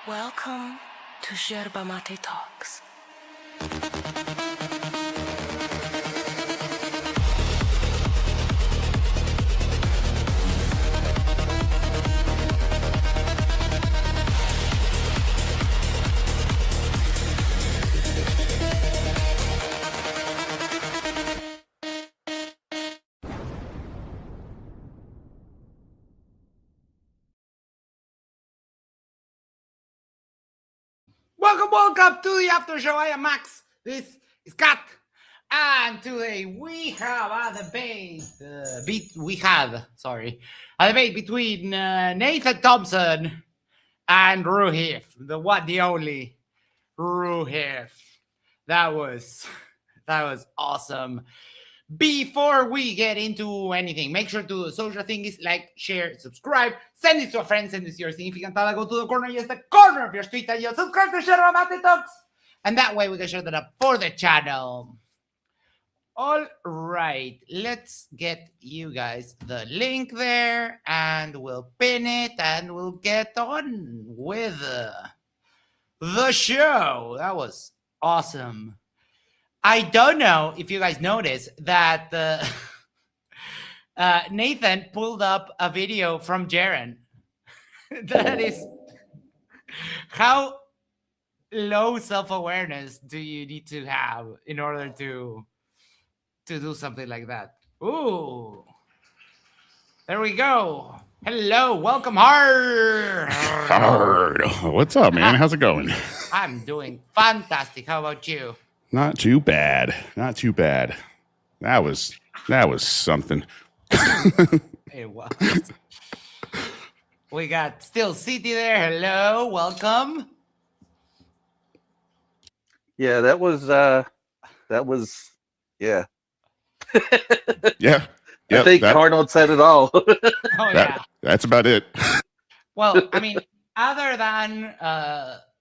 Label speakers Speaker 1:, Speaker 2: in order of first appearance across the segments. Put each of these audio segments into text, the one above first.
Speaker 1: Welcome to Yerba Talks.
Speaker 2: Welcome to the Aftershow. I am Max. This is Kat. And today we have a debate. A debate between Nathan Thompson and Roohif. The one, the only Roohif. That was awesome. Before we get into anything, make sure to do the social things like, share, subscribe, send this to a friend, send this to your significant other, go to the corner, yes, the corner of your street, and you'll subscribe to Share About the Talks. And that way we can share that up for the channel. All right, let's get you guys the link there, and we'll pin it, and we'll get on with the show. That was awesome. I don't know if you guys noticed that Nathan pulled up a video from Jaren. That is, how low self-awareness do you need to have in order to do something like that? Ooh, there we go. Hello, welcome, Hard.
Speaker 3: What's up, man? How's it going?
Speaker 2: I'm doing fantastic. How about you?
Speaker 3: Not too bad. Not too bad. That was something.
Speaker 2: It was. We got Still City there. Hello, welcome.
Speaker 4: Yeah, that was yeah.
Speaker 3: Yeah.
Speaker 4: I think Arnold said it all.
Speaker 3: That's about it.
Speaker 2: Well, I mean, other than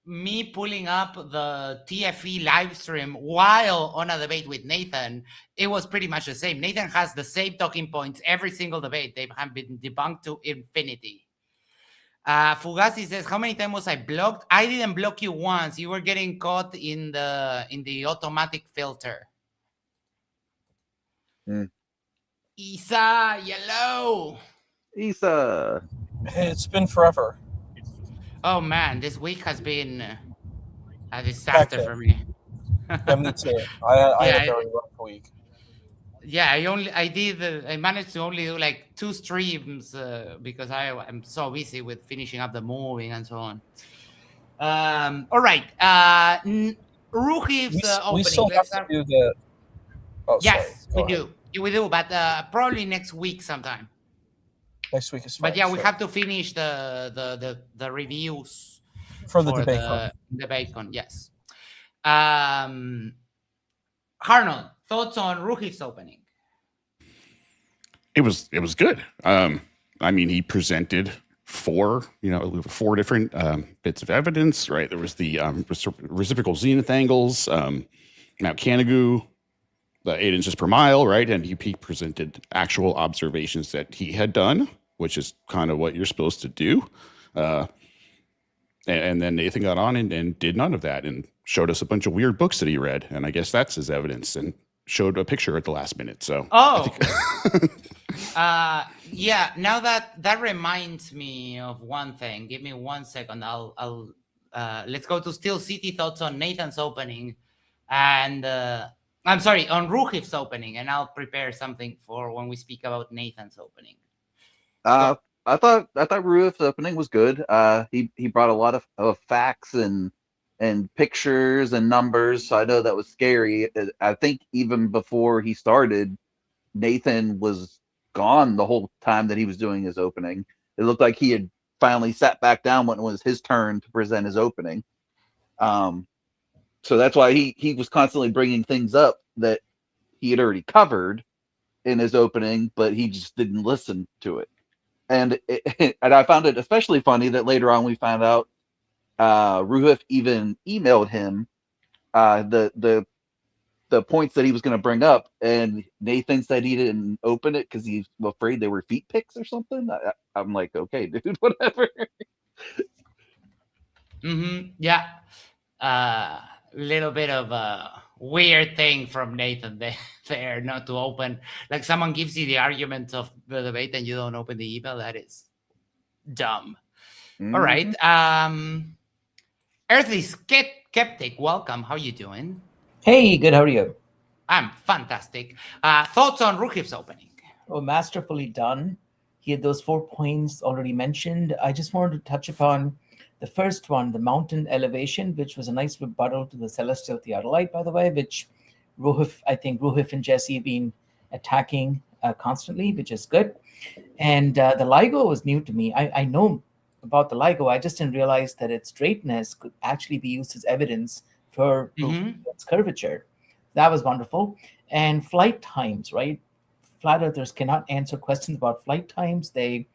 Speaker 2: me pulling up the TFE live stream while on a debate with Nathan, it was pretty much the same. Nathan has the same talking points every single debate. They have been debunked to infinity. Fugazi says, how many times was I blocked? I didn't block you once. You were getting caught in the automatic filter. Isa, yellow.
Speaker 4: Isa.
Speaker 5: It's been forever.
Speaker 2: Oh man, this week has been a disaster for me.
Speaker 5: Yeah, me too. I had a very rough week.
Speaker 2: Yeah, I managed to only do like 2 streams because I'm so busy with finishing up the moving and so on. All right. Roohif's opening.
Speaker 5: We still have to do the...
Speaker 2: Oh, yes, we do. We do, but probably next week sometime.
Speaker 5: Next week is fine.
Speaker 2: But yeah, we have to finish the reviews
Speaker 5: for the debate con.
Speaker 2: Yes. Arnold, thoughts on Roohif's opening?
Speaker 3: It was good. I mean, he presented 4 different bits of evidence, right? There was the reciprocal zenith angles, Mount Canigou, the 8 inches per mile, right? And he presented actual observations that he had done, which is kind of what you're supposed to do. And then Nathan got on and did none of that and showed us a bunch of weird books that he read. And I guess that's his evidence, and showed a picture at the last minute. So,
Speaker 2: yeah, now that reminds me of one thing. Give me 1 second. I'll let's go to Still City thoughts on Nathan's opening, and I'm sorry, on Roohif's opening, and I'll prepare something for when we speak about Nathan's opening.
Speaker 4: I thought Roohif's opening was good. He brought a lot of facts and pictures and numbers, so I know that was scary. I think even before he started, Nathan was gone the whole time that he was doing his opening. It looked like he had finally sat back down when it was his turn to present his opening. So that's why he was constantly bringing things up that he had already covered in his opening, but he just didn't listen to it. And I found it especially funny that later on we found out Roohif even emailed him the points that he was going to bring up, and Nathan said he didn't open it because he's afraid they were feet pics or something. I'm like, okay, dude, whatever.
Speaker 2: Yeah. Little bit of a weird thing from Nathan there, not to open. Like someone gives you the argument of the debate and you don't open the email. That is dumb. All right. Earthly Skeptic, welcome. How you doing?
Speaker 6: Hey, good. How are you?
Speaker 2: I'm fantastic. Thoughts on Roohif's opening?
Speaker 6: Oh, masterfully done. He had those 4 points already mentioned. I just wanted to touch upon the first one, the mountain elevation, which was a nice rebuttal to the celestial theodolite, by the way, which I think Roohif and Jesse have been attacking constantly, which is good. And the LIGO was new to me. I know about the LIGO. I just didn't realize that its straightness could actually be used as evidence for its curvature. That was wonderful. And flight times, right? Flat earthers cannot answer questions about flight times. They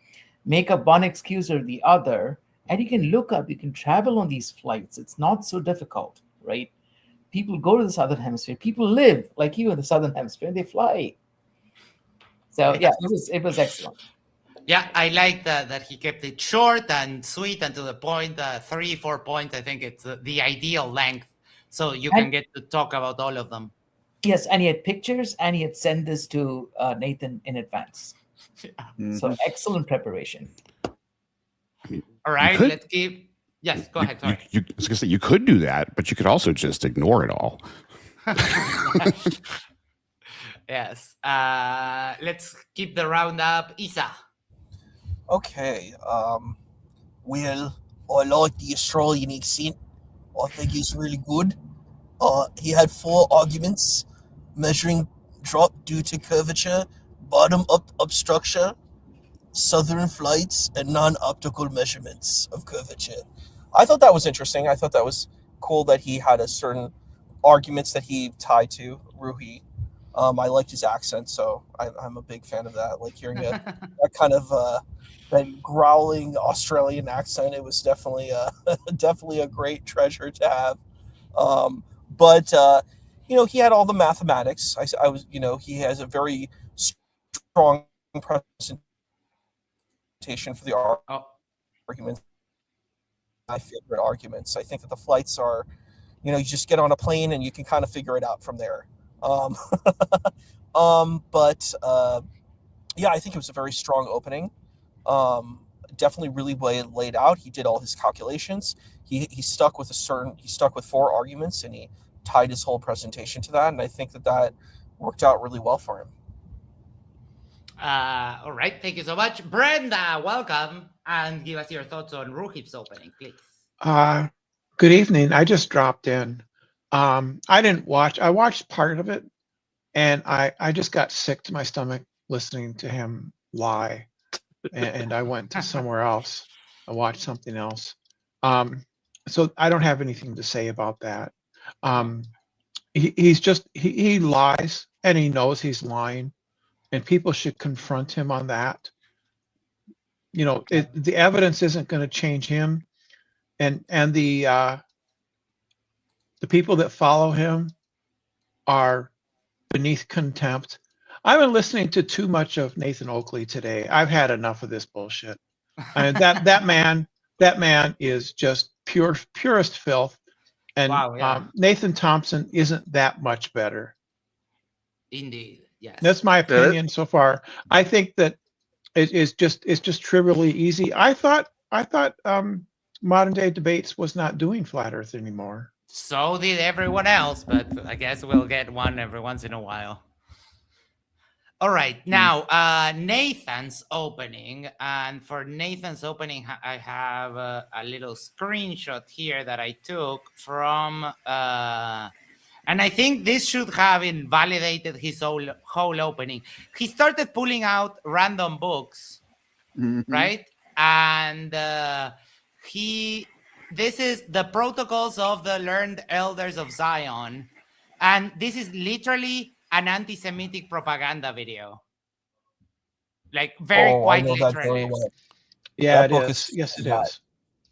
Speaker 6: make up one excuse or the other, and you can look up, you can travel on these flights. It's not so difficult, right? People go to the southern hemisphere. People live like you in the southern hemisphere, and they fly. So yeah, it was excellent.
Speaker 2: Yeah, I like that he kept it short and sweet and to the point. 3-4 points, I think it's the ideal length, so you can get to talk about all of them.
Speaker 6: Yes, and he had pictures, and he had sent this to Nathan in advance. Yeah. So excellent preparation.
Speaker 2: All right, let's keep. Yes, go ahead. Sorry.
Speaker 3: I was gonna say you could do that, but you could also just ignore it all.
Speaker 2: Yes. Let's keep the round up. Isa.
Speaker 5: Okay. Well, I like the Australian accent. I think he's really good. He had 4 arguments: measuring drop due to curvature, bottom up structure, southern flights, and non-optical measurements of curvature. I thought that was interesting. I thought that was cool that he had a certain arguments that he tied to Roohif. I liked his accent, so I'm a big fan of that. Like hearing that kind of that growling Australian accent, it was definitely definitely a great treasure to have. But he had all the mathematics. I was, he has a very strong presentation for the arguments. My favorite arguments. I think that the flights are, you just get on a plane and you can kind of figure it out from there. But I think it was a very strong opening. Definitely really laid out. He did all his calculations. He stuck with 4 arguments, and he tied his whole presentation to that. And I think that worked out really well for him.
Speaker 2: All right, thank you so much. Brenda, welcome, and give us your thoughts on Roohif's opening, please.
Speaker 7: Good evening. I just dropped in. I didn't watch. I watched part of it, and I just got sick to my stomach listening to him lie, and I went to somewhere else. I watched something else. So I don't have anything to say about that. He lies, and he knows he's lying, and people should confront him on that. The evidence isn't going to change him, and the people that follow him are beneath contempt. I've been listening to too much of Nathan Oakley today. I've had enough of this bullshit. I mean, that man is just purest filth. And
Speaker 2: wow, yeah.
Speaker 7: Nathan Thompson isn't that much better.
Speaker 2: Indeed, yes.
Speaker 7: That's my opinion so far. I think that it's just trivially easy. I thought modern day debates was not doing flat Earth anymore.
Speaker 2: So did everyone else, but I guess we'll get one every once in a while. All right, now Nathan's opening, and for Nathan's opening, I have a little screenshot here that I took from, and I think this should have invalidated his whole opening. He started pulling out random books, right? And this is the Protocols of the Learned Elders of Zion, and this is literally an anti-Semitic propaganda video, like quite literally.
Speaker 5: Well.
Speaker 7: Yeah, it is. Yes, it is.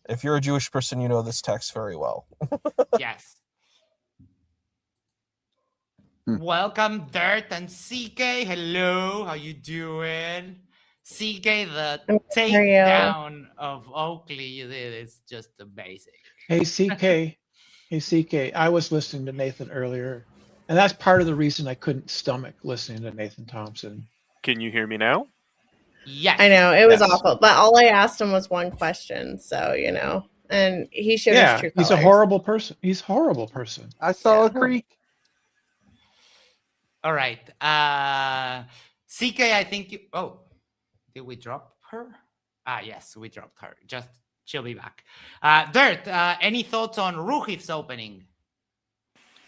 Speaker 5: If you're a Jewish person, you know this text very well.
Speaker 2: Yes. Welcome, Dirt and CK. Hello, how you doing? CK, the
Speaker 8: I'm hear you.
Speaker 2: takedown of Oakley you did is just amazing.
Speaker 7: Hey, CK, I was listening to Nathan earlier, and that's part of the reason I couldn't stomach listening to Nathan Thompson.
Speaker 9: Can you hear me now?
Speaker 2: Yes.
Speaker 8: I know it was
Speaker 7: Yes.
Speaker 8: awful, but all I asked him was one question, so and he showed his true colors.
Speaker 7: He's a horrible person. He's a horrible person.
Speaker 4: I saw a creek.
Speaker 2: All right. CK, I think you. Oh, did we drop her? Yes, we dropped her. Just she'll be back. Dirt. Any thoughts on Roohif's opening?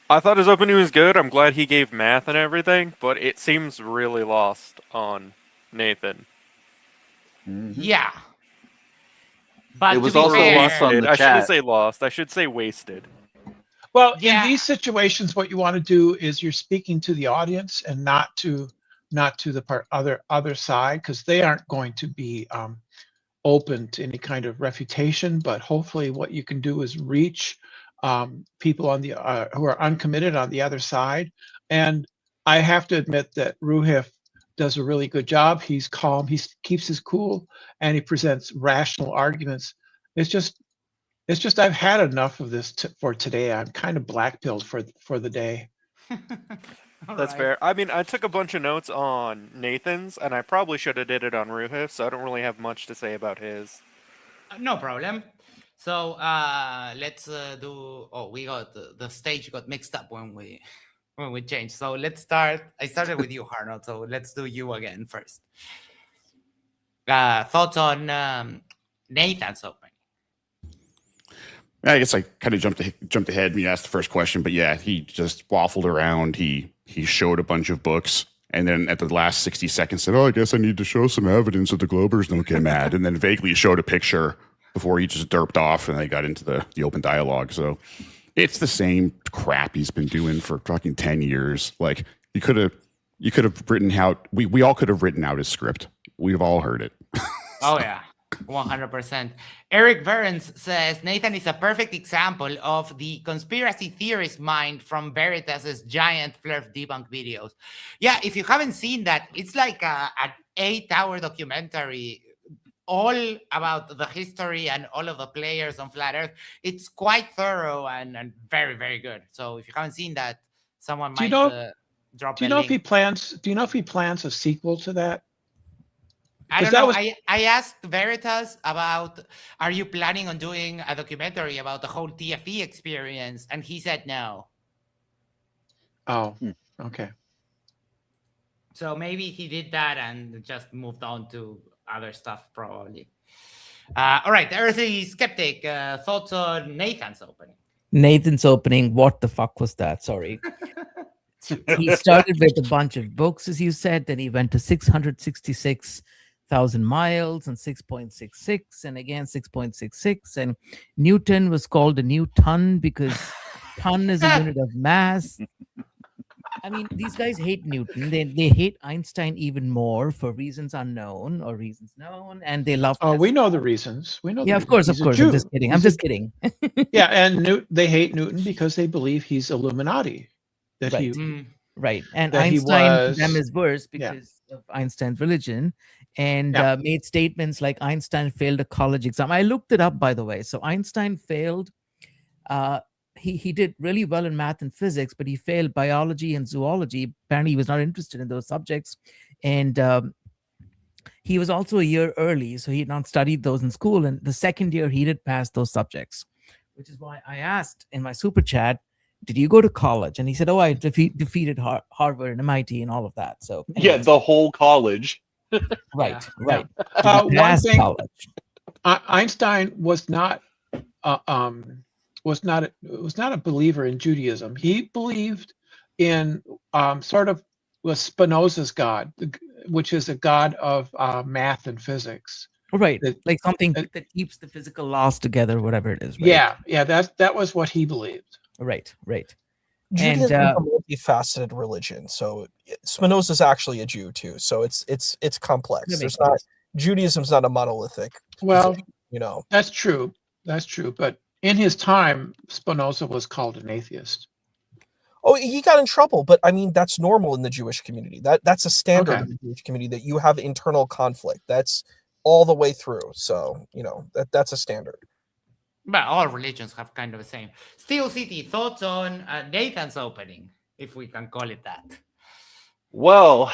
Speaker 9: I thought his opening was good. I'm glad he gave math and everything, but it seems really lost on Nathan.
Speaker 2: Yeah. But
Speaker 4: It was
Speaker 2: to be
Speaker 4: also
Speaker 2: fair,
Speaker 4: lost on the
Speaker 9: I shouldn't
Speaker 4: chat.
Speaker 9: say lost. I should say wasted.
Speaker 7: Well,
Speaker 2: Yeah.
Speaker 7: in these situations, what you want to do is you're speaking to the audience and not to the other side, because they aren't going to be open to any kind of refutation. But hopefully, what you can do is reach people on the who are uncommitted on the other side. And I have to admit that Roohif does a really good job. He's calm. He keeps his cool, and he presents rational arguments. It's just I've had enough of this for today. I'm kind of black-pilled for the day.
Speaker 2: All
Speaker 9: That's
Speaker 2: right.
Speaker 9: fair. I mean, I took a bunch of notes on Nathan's, and I probably should have did it on Roohif, so I don't really have much to say about his.
Speaker 2: No problem. So let's do. Oh, we got the stage got mixed up when we changed. So let's start. I started with you, Arnold. So let's do you again first. Thoughts on Nathan's opening?
Speaker 3: I guess I kind of jumped ahead when you asked the first question, but yeah, he just waffled around. He showed a bunch of books, and then at the last 60 seconds said, "Oh, I guess I need to show some evidence that the Globers don't get mad," and then vaguely showed a picture before he just derped off, and they got into the open dialogue. So it's the same crap he's been doing for fucking 10 years. Like you could have written out. We all could have written out his script. We've all heard it.
Speaker 2: Oh yeah. 100%. Eric Verens says Nathan is a perfect example of the conspiracy theorist mind from Veritas's giant Flurf debunk videos. Yeah, if you haven't seen that, it's like an 8-hour documentary all about the history and all of the players on Flat Earth. It's quite thorough and very, very good. So if you haven't seen that, someone might drop
Speaker 7: Do you
Speaker 2: the
Speaker 7: know
Speaker 2: link.
Speaker 7: if he plans? Do you know if he plans a sequel to that?
Speaker 2: I don't
Speaker 7: 'Cause that
Speaker 2: know.
Speaker 7: was-
Speaker 2: I asked Veritas about, are you planning on doing a documentary about the whole TFE experience? And he said no.
Speaker 7: Oh, okay.
Speaker 2: So maybe he did that and just moved on to other stuff, probably. All right, Earthy Skeptic, thoughts on Nathan's opening?
Speaker 6: Nathan's opening, what the fuck was that? Sorry. He started with a bunch of books, as you said, then he went to 666,000 miles and 6.66, and again 6.66. And Newton was called a new ton because ton is a unit of mass. I mean, these guys hate Newton. They hate Einstein even more for reasons unknown or reasons known, and they love.
Speaker 7: Oh, we know the reasons. We know.
Speaker 6: Yeah,
Speaker 7: the
Speaker 6: of course,
Speaker 7: reasons.
Speaker 6: of
Speaker 7: He's
Speaker 6: course.
Speaker 7: a
Speaker 6: I'm just
Speaker 7: Jew.
Speaker 6: kidding.
Speaker 7: He's
Speaker 6: I'm
Speaker 7: a-
Speaker 6: just kidding.
Speaker 7: Yeah, and they hate Newton because they believe he's Illuminati. That
Speaker 6: Right.
Speaker 7: he
Speaker 6: Right. And
Speaker 7: that he
Speaker 6: Einstein to
Speaker 7: was-
Speaker 6: them is worse
Speaker 7: yeah.
Speaker 6: because of Einstein's religion, and
Speaker 7: Yeah.
Speaker 6: made statements like Einstein failed a college exam. I looked it up, by the way. So Einstein failed. He did really well in math and physics, but he failed biology and zoology. Apparently, he was not interested in those subjects, and he was also a year early, so he had not studied those in school. And the second year, he did pass those subjects, which is why I asked in my super chat, "Did you go to college?" And he said, "Oh, I defeated Harvard and MIT and all of that." So
Speaker 4: Yeah,
Speaker 6: anyways,
Speaker 4: the whole college.
Speaker 6: right.
Speaker 7: one
Speaker 6: Pass
Speaker 7: thing,
Speaker 6: college.
Speaker 7: Einstein was not a believer in Judaism. He believed in sort of was Spinoza's God, which is a god of math and physics.
Speaker 6: Right,
Speaker 7: That-
Speaker 6: like something
Speaker 7: that-
Speaker 6: that keeps the physical laws together, whatever it is. Right?
Speaker 7: Yeah, that was what he believed.
Speaker 6: Right.
Speaker 5: Judaism
Speaker 6: And,
Speaker 5: is a multifaceted religion, so Spinoza's actually a Jew too. So it's complex.
Speaker 6: That makes
Speaker 5: There's not Judaism's not a monolithic.
Speaker 7: Well,
Speaker 5: position,
Speaker 7: that's true. But in his time, Spinoza was called an atheist.
Speaker 5: Oh, he got in trouble, but I mean that's normal in the Jewish community. That's a standard
Speaker 7: Okay.
Speaker 5: in the Jewish community that you have internal conflict. That's all the way through. So that's a standard.
Speaker 2: But all religions have kind of the same. Steel City, thoughts on Nathan's opening, if we can call it that.
Speaker 4: Well,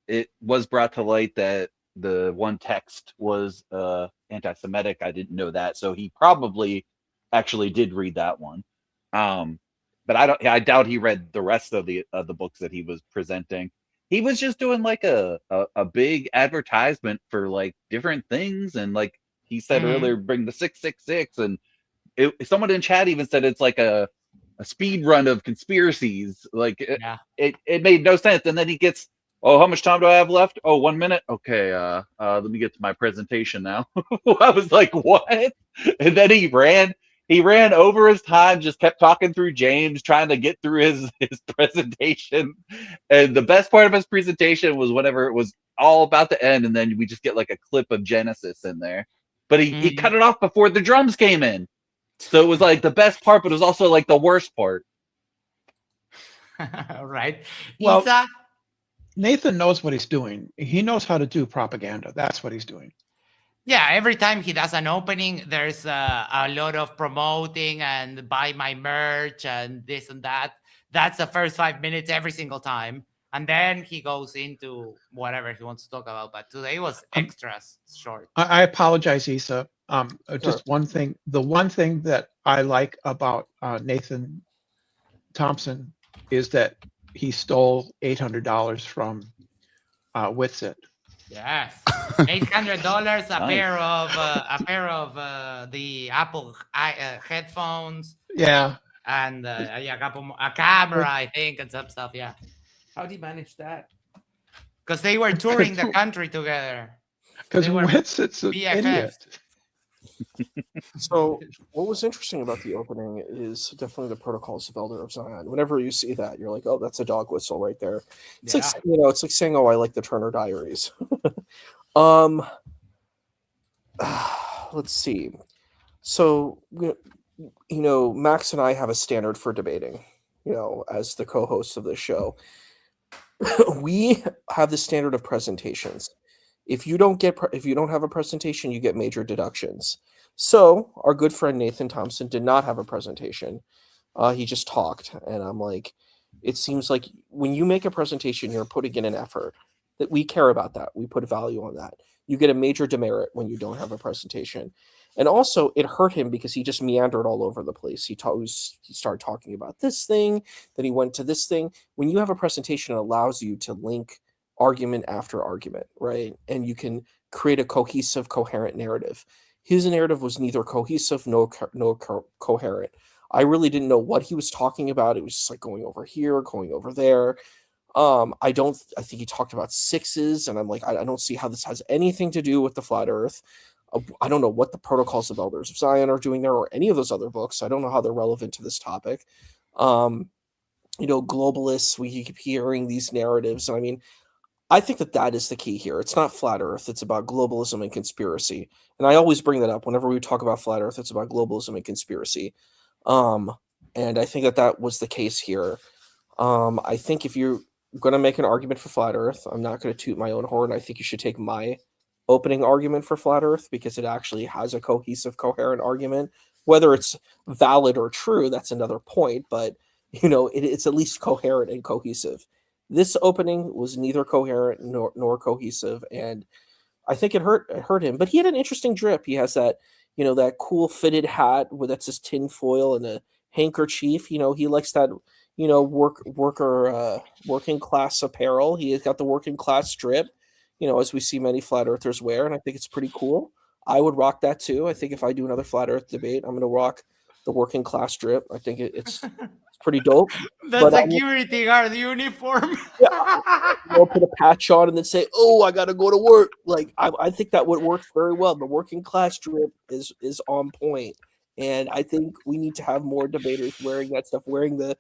Speaker 4: it was brought to light that the one text was anti-Semitic. I didn't know that, so he probably actually did read that one. But I doubt he read the rest of the books that he was presenting. He was just doing like a big advertisement for like different things, and like he said earlier, bring the 666, and someone in chat even said it's like a speed run of conspiracies. Like it made no sense. And then he gets, oh, how much time do I have left? Oh, 1 minute. Okay, let me get to my presentation now. I was like, what? And then he ran over his time, just kept talking through James, trying to get through his presentation. And the best part of his presentation was whenever it was all about to end, and then we just get like a clip of Genesis in there. But he cut it off before the drums came in. So it was like the best part, but it was also like the worst part.
Speaker 2: Right.
Speaker 7: Well,
Speaker 2: Isa?
Speaker 7: Nathan knows what he's doing. He knows how to do propaganda. That's what he's doing.
Speaker 2: Yeah, every time he does an opening, there's a lot of promoting and buy my merch and this and that. That's the first 5 minutes every single time. And then he goes into whatever he wants to talk about. But today was extra short.
Speaker 7: I apologize, Isa.
Speaker 5: Sure.
Speaker 7: Just one thing. The one thing that I like about Nathan Thompson is that he stole $800 from Witsit.
Speaker 2: Yes, $800 a pair of the Apple headphones.
Speaker 7: Yeah,
Speaker 2: and a camera, I think, and some stuff. Yeah, how did he manage that? Because they were touring the country together.
Speaker 7: Because Witsit's an
Speaker 2: BFFs.
Speaker 7: idiot.
Speaker 5: So what was interesting about the opening is definitely the Protocols of Elder of Zion. Whenever you see that, you're like, oh, that's a dog whistle right there. It's like, it's like saying, oh, I like the Turner Diaries. Let's see. So, Max and I have a standard for debating, as the co-hosts of this show. We have the standard of presentations. If you don't have a presentation, you get major deductions. So our good friend Nathan Thompson did not have a presentation. He just talked, and I'm like, it seems like when you make a presentation, you're putting in an effort. That we care about that. We put value on that. You get a major demerit when you don't have a presentation. And also, it hurt him because he just meandered all over the place. He started talking about this thing, then he went to this thing. When you have a presentation, it allows you to link argument after argument, right? And you can create a cohesive, coherent narrative. His narrative was neither cohesive nor coherent. I really didn't know what he was talking about. It was just like going over here, going over there. I think he talked about sixes, and I'm like, I don't see how this has anything to do with the flat earth. I don't know what the Protocols of Elders of Zion are doing there, or any of those other books. I don't know how they're relevant to this topic. Globalists, we keep hearing these narratives. I mean, I think that is the key here. It's not flat earth. It's about globalism and conspiracy. And I always bring that up whenever we talk about flat earth. It's about globalism and conspiracy. And I think that was the case here. I think if you're going to make an argument for flat earth, I'm not going to toot my own horn. I think you should take my opening argument for flat earth because it actually has a cohesive, coherent argument. Whether it's valid or true, that's another point. But, it's at least coherent and cohesive. This opening was neither coherent nor cohesive, and I think it hurt him. But he had an interesting drip. He has that, that cool fitted hat that's his tin foil and a handkerchief. He likes that, working class apparel. He has got the working class strip, as we see many flat earthers wear, and I think it's pretty cool. I would rock that too. I think if I do another flat earth debate, I'm going to rock the working class strip. I think it's pretty dope.
Speaker 2: The security guard uniform.
Speaker 5: Put a patch on and then say, "Oh, I gotta go to work." Like I think that would work very well. The working class strip is on point, and I think we need to have more debaters wearing that stuff, wearing the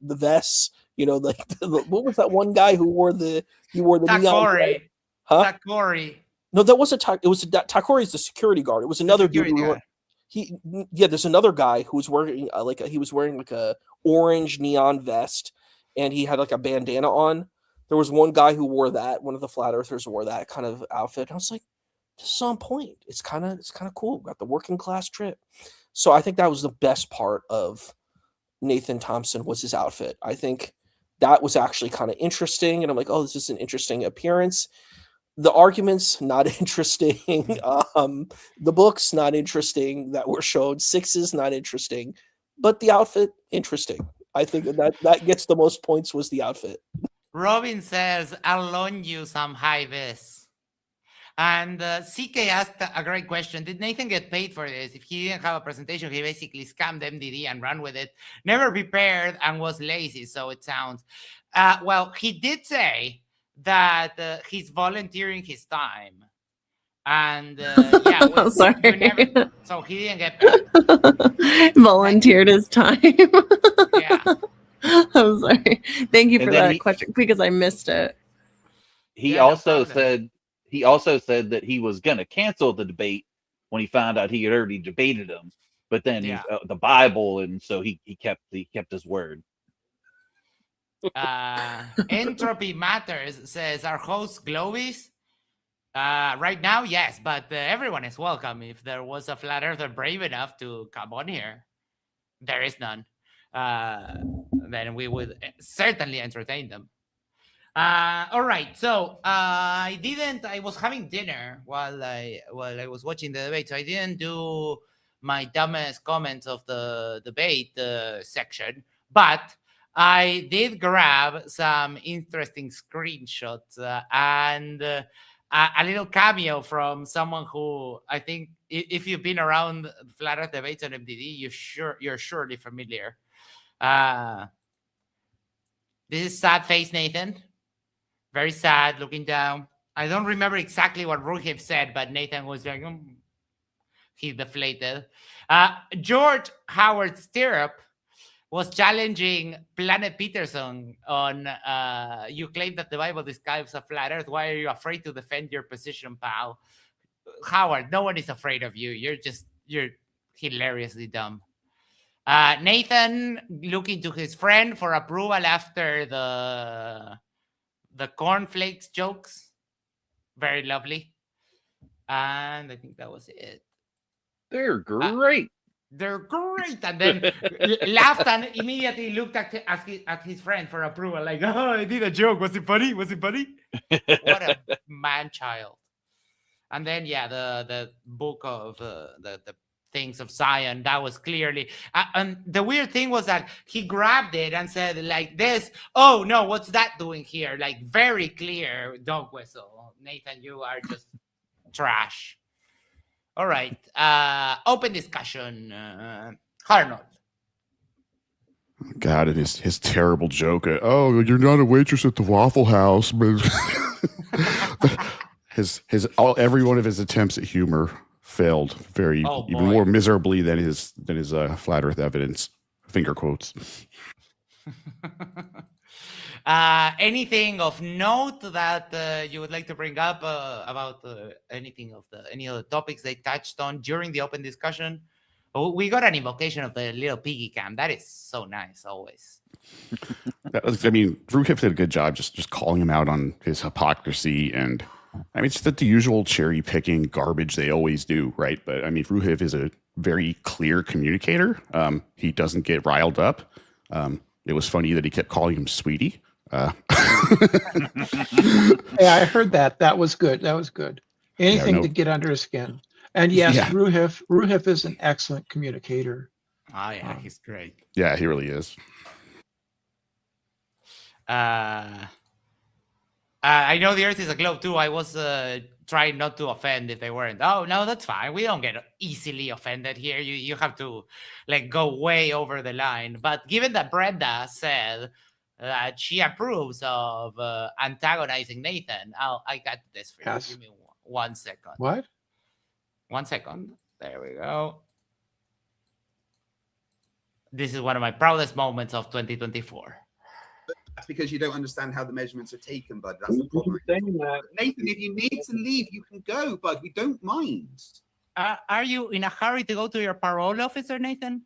Speaker 5: vests. What was that one guy who wore the
Speaker 2: Takori?
Speaker 5: Huh?
Speaker 2: Takori.
Speaker 5: No, that wasn't. It was Takori is the security guard. It was another dude. There's another guy who was wearing he was wearing like a orange neon vest, and he had like a bandana on. There was one guy who wore that. One of the flat earthers wore that kind of outfit. I was like, this is on point. It's kind of cool. Got the working class trip. So I think that was the best part of Nathan Thompson was his outfit. I think that was actually kind of interesting, and I'm like, oh, this is an interesting appearance. The arguments not interesting. The books not interesting that were shown. Sixes not interesting, but the outfit interesting. I think that gets the most points was the outfit.
Speaker 2: Robin says, I'll loan you some high vis. And CK asked a great question. Did Nathan get paid for this? If he didn't have a presentation, he basically scammed MDD and ran with it. Never prepared and was lazy, so it sounds. Well, he did say that he's volunteering his time. And yeah,
Speaker 8: sorry.
Speaker 2: So he didn't get paid.
Speaker 8: Volunteered his time.
Speaker 2: Yeah.
Speaker 8: I'm sorry. Thank you for that question because I missed it.
Speaker 4: He also said that he was going to cancel the debate when he found out he had already debated him, but then he's the Bible, and so he kept his word.
Speaker 2: Entropy Matters says, our host Glovis? Right now, yes, but everyone is welcome. If there was a flat earther brave enough to come on here, there is none. Then we would certainly entertain them. All right, so I was having dinner while I was watching the debate, so I didn't do my dumbest comments of the debate section, but I did grab some interesting screenshots and a little cameo from someone who I think if you've been around flat earth debates on MDD, you're surely familiar. This is sad face Nathan. Very sad, looking down. I don't remember exactly what Roohif said, but Nathan was like, he deflated. George Howard Stirrup was challenging Planet Peterson on, you claim that the Bible describes a flat earth. Why are you afraid to defend your position, pal? Howard, no one is afraid of you. You're hilariously dumb. Nathan looking to his friend for approval after the cornflakes jokes. Very lovely. And I think that was it.
Speaker 4: They're great.
Speaker 2: They're great. And then laughed and immediately looked at his friend for approval. Like, oh, I did a joke. Was it funny? Was it funny? What a man-child. And then, yeah, the book of the things of Zion, that was clearly and the weird thing was that he grabbed it and said like this, oh no, what's that doing here? Like very clear dog whistle. Nathan, you are just trash. All right, open discussion. Arnold.
Speaker 3: God, it is his terrible joke. Oh, you're not a waitress at the Waffle House, but every one of his attempts at humor failed even more miserably than his flat earth evidence. Finger quotes.
Speaker 2: Anything of note that you would like to bring up about any of the topics they touched on during the open discussion? Oh, we got an invocation of the little piggy cam. That is so nice, always.
Speaker 3: Roohif did a good job just calling him out on his hypocrisy, and I mean, it's the usual cherry picking garbage they always do, right? But I mean, Roohif is a very clear communicator. He doesn't get riled up. It was funny that he kept calling him sweetie.
Speaker 7: Yeah, I heard that. That was good. Anything to get under his skin. And yes, Roohif is an excellent communicator.
Speaker 2: Oh yeah, he's great.
Speaker 3: Yeah, he really is.
Speaker 2: I know the Earth is a globe too. I was trying not to offend if they weren't. Oh no, that's fine. We don't get easily offended here. You have to like go way over the line. But given that Brenda said that she approves of antagonizing Nathan, I got this for you. Give me 1 second.
Speaker 7: What?
Speaker 2: 1 second. There we go. This is one of my proudest moments of 2024.
Speaker 10: That's because you don't understand how the measurements are taken, bud. That's the problem. Nathan, if you need to leave, you can go, bud. We don't mind.
Speaker 2: Are you in a hurry to go to your parole officer, Nathan?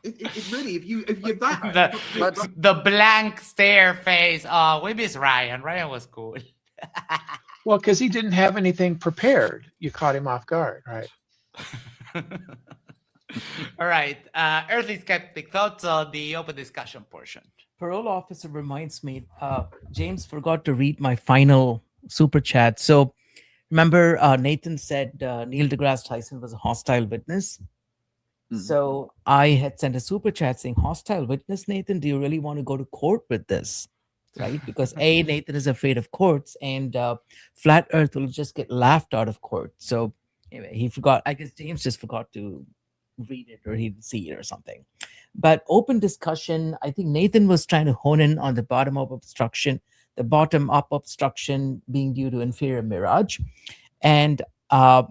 Speaker 10: It really, if you're that
Speaker 2: the blank stare face. Oh, we miss Ryan. Ryan was cool.
Speaker 7: Well, because he didn't have anything prepared. You caught him off guard, right?
Speaker 2: All right. Earthly Skeptic, thoughts on the open discussion portion?
Speaker 6: Parole officer reminds me, James forgot to read my final super chat. So remember, Nathan said Neil deGrasse Tyson was a hostile witness. So I had sent a super chat saying, hostile witness, Nathan, do you really want to go to court with this? Right? Because A, Nathan is afraid of courts, and flat earth will just get laughed out of court. So anyway, he forgot. I guess James just forgot to read it, or he didn't see it or something. But open discussion, I think Nathan was trying to hone in on the bottom-up obstruction, the bottom-up obstruction being due to inferior mirage. And I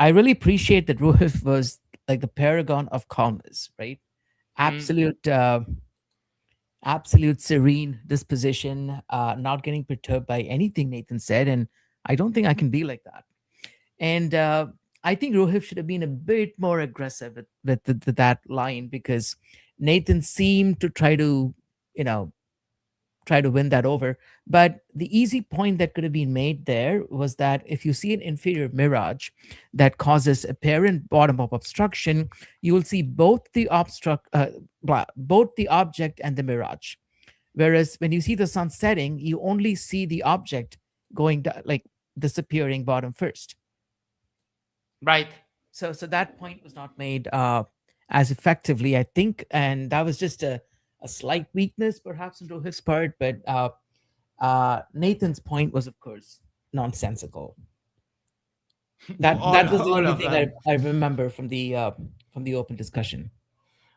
Speaker 6: really appreciate that Roohif was like the paragon of calmness, right? Absolute serene disposition, not getting perturbed by anything Nathan said. And I don't think I can be like that. And I think Roohif should have been a bit more aggressive with that line, because Nathan seemed to try to win that over. But the easy point that could have been made there was that if you see an inferior mirage that causes apparent bottom-up obstruction, you will see both the object and the mirage. Whereas when you see the sun setting, you only see the object going down, like disappearing bottom first.
Speaker 2: Right.
Speaker 6: So that point was not made as effectively, I think, and that was just a slight weakness perhaps on Rohif's part, but Nathan's point was, of course, nonsensical. That was the only thing I remember from the open discussion.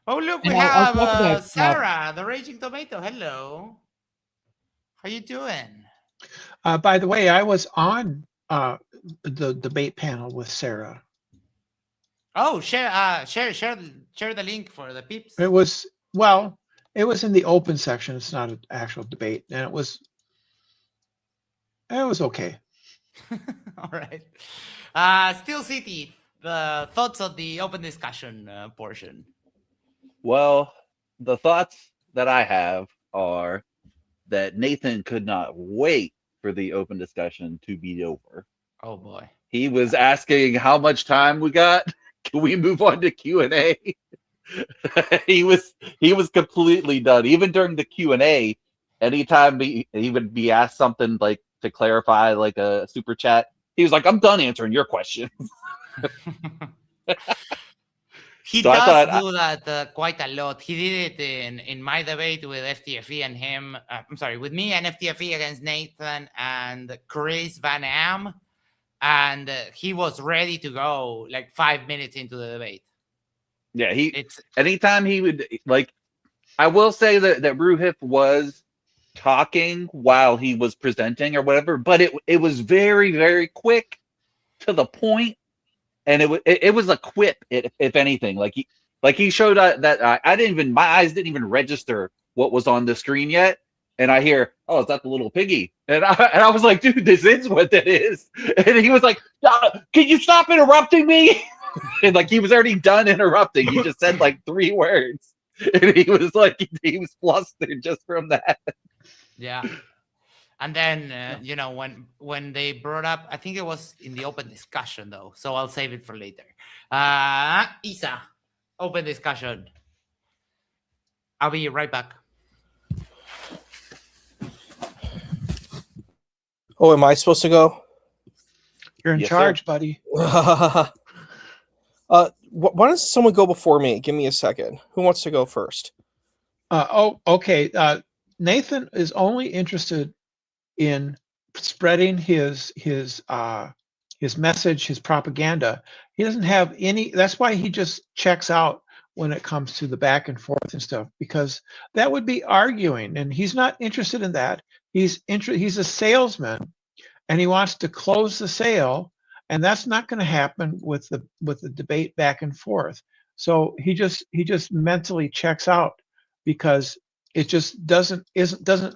Speaker 2: Oh, look, we
Speaker 6: And I'll talk
Speaker 2: have
Speaker 6: about,
Speaker 2: Sarah, the Raging Tomato. Hello. How you doing?
Speaker 7: By the way, I was on the debate panel with Sarah.
Speaker 2: Oh, share the link for the peeps.
Speaker 7: It was in the open section. It's not an actual debate, and it was okay.
Speaker 2: All right. Steel City, the thoughts on the open discussion portion.
Speaker 4: Well, the thoughts that I have are that Nathan could not wait for the open discussion to be over.
Speaker 2: Oh boy.
Speaker 4: He was asking how much time we got. Can we move on to Q&A? he was completely done. Even during the Q&A, anytime he would be asked something like to clarify, like a super chat, he was like, "I'm done answering your questions."
Speaker 2: He
Speaker 4: So
Speaker 2: does do that quite a lot. He did it in my debate with FTFE and him. I'm sorry, with me and FTFE against Nathan and Chris Van Am. And he was ready to go like 5 minutes into the debate.
Speaker 4: Yeah, anytime he would, like, I will say that Roohif was talking while he was presenting or whatever, but it was very, very quick to the point. And it was a quip, if anything. Like he showed that my eyes didn't even register what was on the screen yet, and I hear, "Oh, is that the little piggy?" And I was like, "Dude, this is what that is." And he was like, "Can you stop interrupting me?" And like he was already done interrupting. He just said like 3 words, and he was like, he was flustered just from that.
Speaker 2: Yeah. And then, when they brought up, I think it was in the open discussion, though, so I'll save it for later. Isa, open discussion. I'll be right back.
Speaker 5: Oh, am I supposed to go?
Speaker 7: You're in charge, buddy.
Speaker 5: Why doesn't someone go before me? Give me a second. Who wants to go first?
Speaker 7: Okay. Nathan is only interested in spreading his message, his propaganda. He doesn't have any. That's why he just checks out when it comes to the back and forth and stuff, because that would be arguing, and he's not interested in that. He's a salesman, and he wants to close the sale, and that's not going to happen with the debate back and forth. So he just mentally checks out because it just doesn't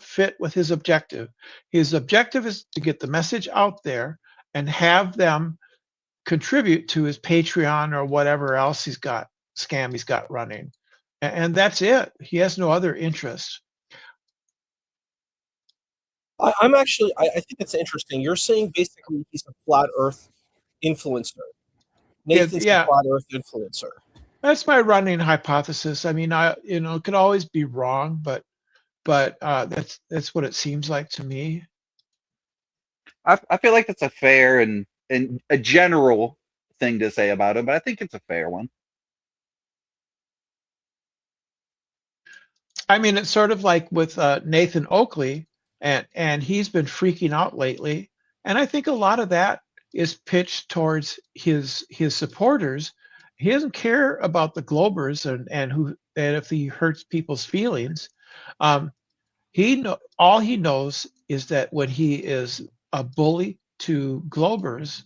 Speaker 7: fit with his objective. His objective is to get the message out there and have them contribute to his Patreon or whatever else he's got running. And that's it. He has no other interest.
Speaker 5: I'm actually, I think it's interesting. You're saying basically he's a flat Earth influencer. Nathan's a flat Earth influencer.
Speaker 7: That's my running hypothesis. I mean, it could always be wrong, but that's what it seems like to me.
Speaker 4: I feel like that's a fair and a general thing to say about him, but I think it's a fair one.
Speaker 7: I mean, it's sort of like with Nathan Oakley, and he's been freaking out lately, and I think a lot of that is pitched towards his supporters. He doesn't care about the Globers and if he hurts people's feelings. All he knows is that when he is a bully to Globers,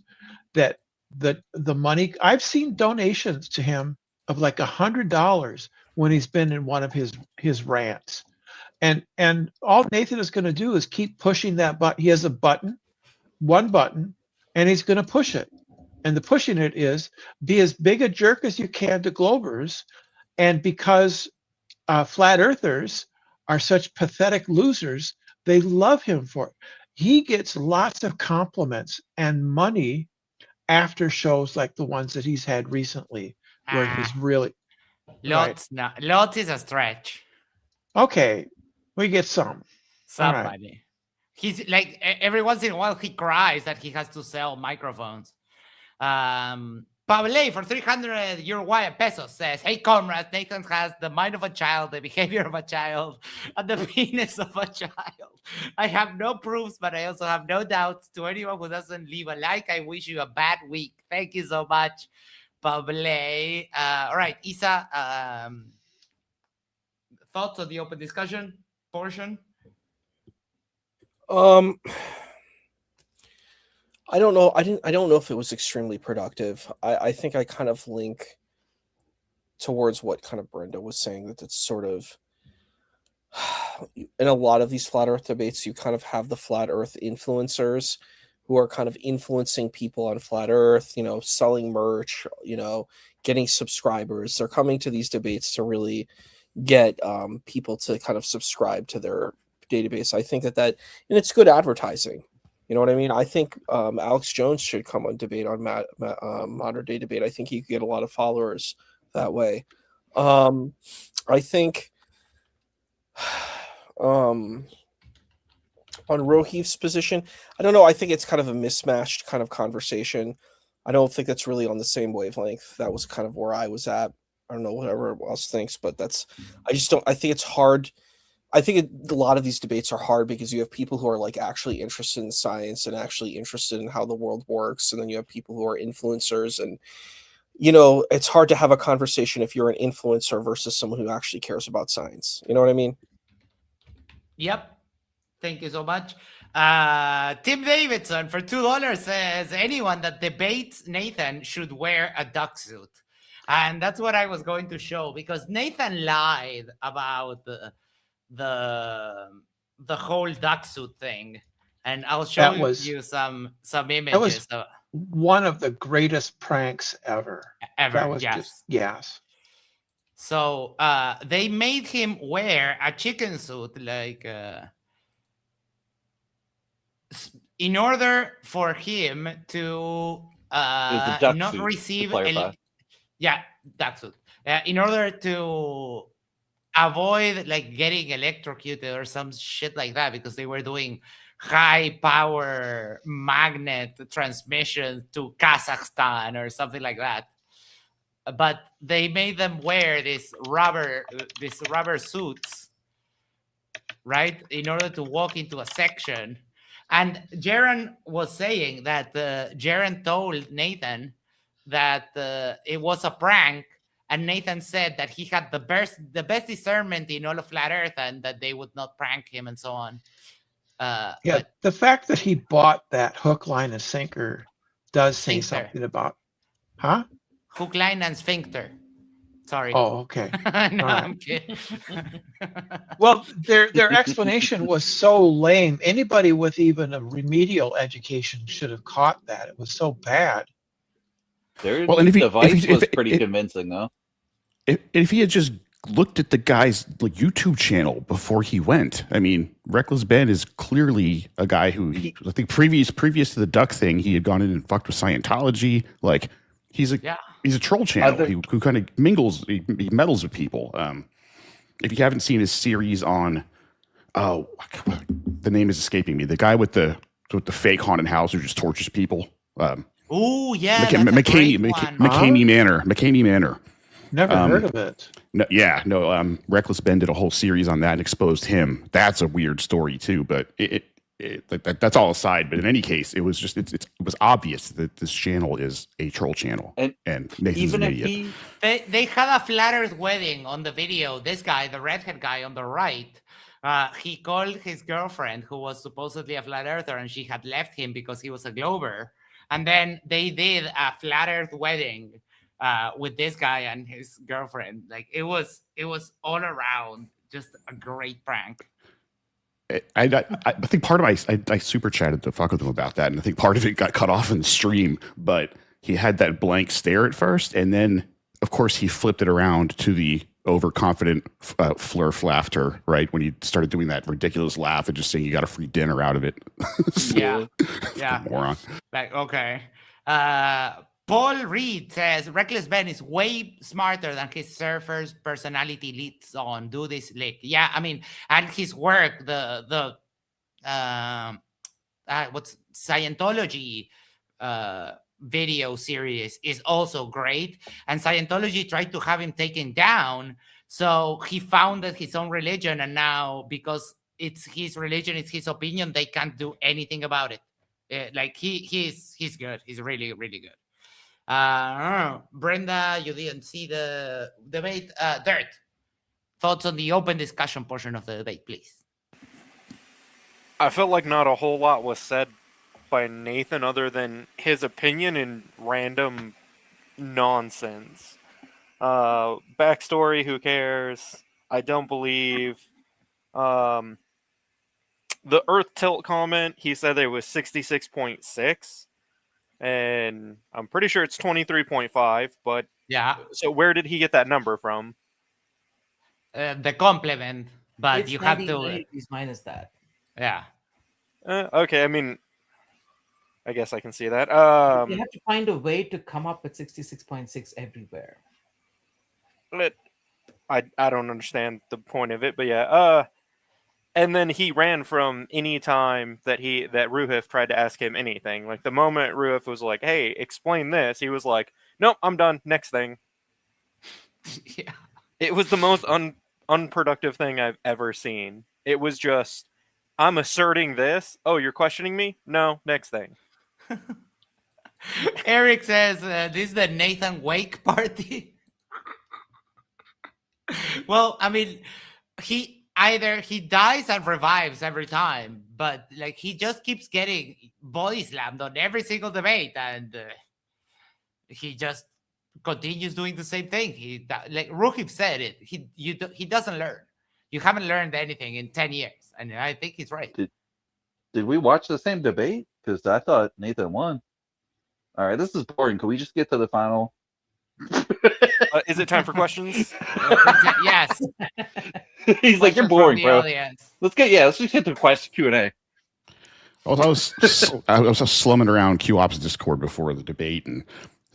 Speaker 7: that the money, I've seen donations to him of like $100 when he's been in one of his rants. And all Nathan is going to do is keep pushing that button. He has one button, and he's going to push it. And the pushing it is be as big a jerk as you can to Globers. And because flat earthers are such pathetic losers, they love him for it. He gets lots of compliments and money after shows like the ones that he's had recently, where he's really
Speaker 2: lots is a stretch.
Speaker 7: Okay, we get somebody.
Speaker 2: Right. He's like every once in a while he cries that he has to sell microphones. Pablo for 300 Uruguayan pesos says, "Hey comrades, Nathan has the mind of a child, the behavior of a child, and the penis of a child. I have no proofs, but I also have no doubts. To anyone who doesn't leave a like, I wish you a bad week." Thank you so much, Pablo. All right, Isa, thoughts on the open discussion portion?
Speaker 5: I don't know. I don't know if it was extremely productive. I think I kind of link towards what kind of Brenda was saying, that it's sort of in a lot of these flat earth debates, you kind of have the flat earth influencers who are kind of influencing people on flat earth, selling merch, getting subscribers. They're coming to these debates to really get people to kind of subscribe to their database. I think that and it's good advertising. You know what I mean? I think Alex Jones should come on debate on Modern Day Debate. I think he could get a lot of followers that way. I think on Roohif's position, I don't know. I think it's kind of a mismatched kind of conversation. I don't think that's really on the same wavelength. That was kind of where I was at. I don't know what everyone else thinks, but I think it's hard. I think a lot of these debates are hard because you have people who are like actually interested in science and actually interested in how the world works. And then you have people who are influencers, and, it's hard to have a conversation if you're an influencer versus someone who actually cares about science. You know what I mean?
Speaker 2: Yep. Thank you so much. Tim Davidson for $2 says, anyone that debates Nathan should wear a duck suit. And that's what I was going to show, because Nathan lied about the whole duck suit thing, and I'll show you some images.
Speaker 7: That was one of the greatest pranks ever.
Speaker 2: That
Speaker 7: was
Speaker 2: yes. So they made him wear a chicken suit, like in order for him to not receive duck suit. In order to avoid like getting electrocuted or some shit like that, because they were doing high power magnet transmission to Kazakhstan or something like that. But they made them wear these rubber suits, right, in order to walk into a section. And Jaron was saying that Jaron told Nathan that it was a prank. And Nathan said that he had the best discernment in all of flat Earth, and that they would not prank him and so on.
Speaker 7: But the fact that he bought that hook, line, and sinker does say something about,
Speaker 2: hook, line, and sphincter. Sorry.
Speaker 7: Oh, okay.
Speaker 2: No,
Speaker 7: All right.
Speaker 2: I'm kidding.
Speaker 7: Well, their explanation was so lame. Anybody with even a remedial education should have caught that. It was so bad.
Speaker 4: Their
Speaker 3: Well, and
Speaker 4: device was pretty convincing, though.
Speaker 3: If he had just looked at the guy's like YouTube channel before he went, I mean, Reckless Ben is clearly a guy who I think previous to the duck thing, he had gone in and fucked with Scientology. Like he's a troll channel who kind of mingles, he meddles with people. If you haven't seen his series on, the name is escaping me. The guy with the fake haunted house who just tortures people.
Speaker 2: Oh yeah,
Speaker 3: McCamey Manor.
Speaker 7: Never heard of it.
Speaker 3: Reckless Ben did a whole series on that and exposed him. That's a weird story too, but that's all aside. But in any case, it was it was obvious that this channel is a troll channel, and Nathan's an idiot.
Speaker 2: They had a flat Earth wedding on the video. This guy, the redhead guy on the right, he called his girlfriend, who was supposedly a flat earther, and she had left him because he was a glober. And then they did a flat Earth wedding with this guy and his girlfriend. Like it was all around just a great prank.
Speaker 3: I think part of I super chatted to fuck with him about that, and I think part of it got cut off in the stream. But he had that blank stare at first, and then of course he flipped it around to the overconfident flurf laughter, right? When he started doing that ridiculous laugh and just saying you got a free dinner out of it.
Speaker 2: Yeah.
Speaker 3: Moron.
Speaker 2: Like, okay. Paul Reed says Reckless Ben is way smarter than his surfer's personality leads on. Do this lick. Yeah, I mean, and his work, what's Scientology video series is also great, and Scientology tried to have him taken down, so he founded his own religion, and now because it's his religion, it's his opinion, they can't do anything about it. Like he's good. He's really, really good. Brenda, you didn't see the debate. Dirt, thoughts on the open discussion portion of the debate, please.
Speaker 9: I felt like not a whole lot was said by Nathan other than his opinion and random nonsense. Backstory, who cares? I don't believe. The Earth tilt comment, he said it was 66.6, and I'm pretty sure it's 23.5, but
Speaker 2: yeah.
Speaker 9: So where did he get that number from?
Speaker 2: The complement, but
Speaker 6: It's
Speaker 2: you have to
Speaker 6: minus that.
Speaker 2: Yeah.
Speaker 9: Okay, I mean, I guess I can see that.
Speaker 6: You have to find a way to come up with 66.6 everywhere.
Speaker 9: I don't understand the point of it, but yeah. And then he ran from any time that Roohif tried to ask him anything. Like the moment Roohif was like, "Hey, explain this," he was like, "Nope, I'm done. Next thing."
Speaker 2: Yeah.
Speaker 9: It was the most unproductive thing I've ever seen. It was just, I'm asserting this. Oh, you're questioning me? No, next thing.
Speaker 2: Eric says, this is the Nathan Wake party. Well, I mean, he dies and revives every time, but like he just keeps getting body slammed on every single debate, and he just continues doing the same thing. Like Roohif said it. He doesn't learn. You haven't learned anything in 10 years, and I think he's right.
Speaker 4: Did we watch the same debate? Because I thought Nathan won. All right, this is boring. Can we just get to the final?
Speaker 9: Is it time for questions?
Speaker 2: Yes.
Speaker 4: He's like, you're boring, bro. Let's just get to question Q&A.
Speaker 3: Well, I was slumming around QOps Discord before the debate, and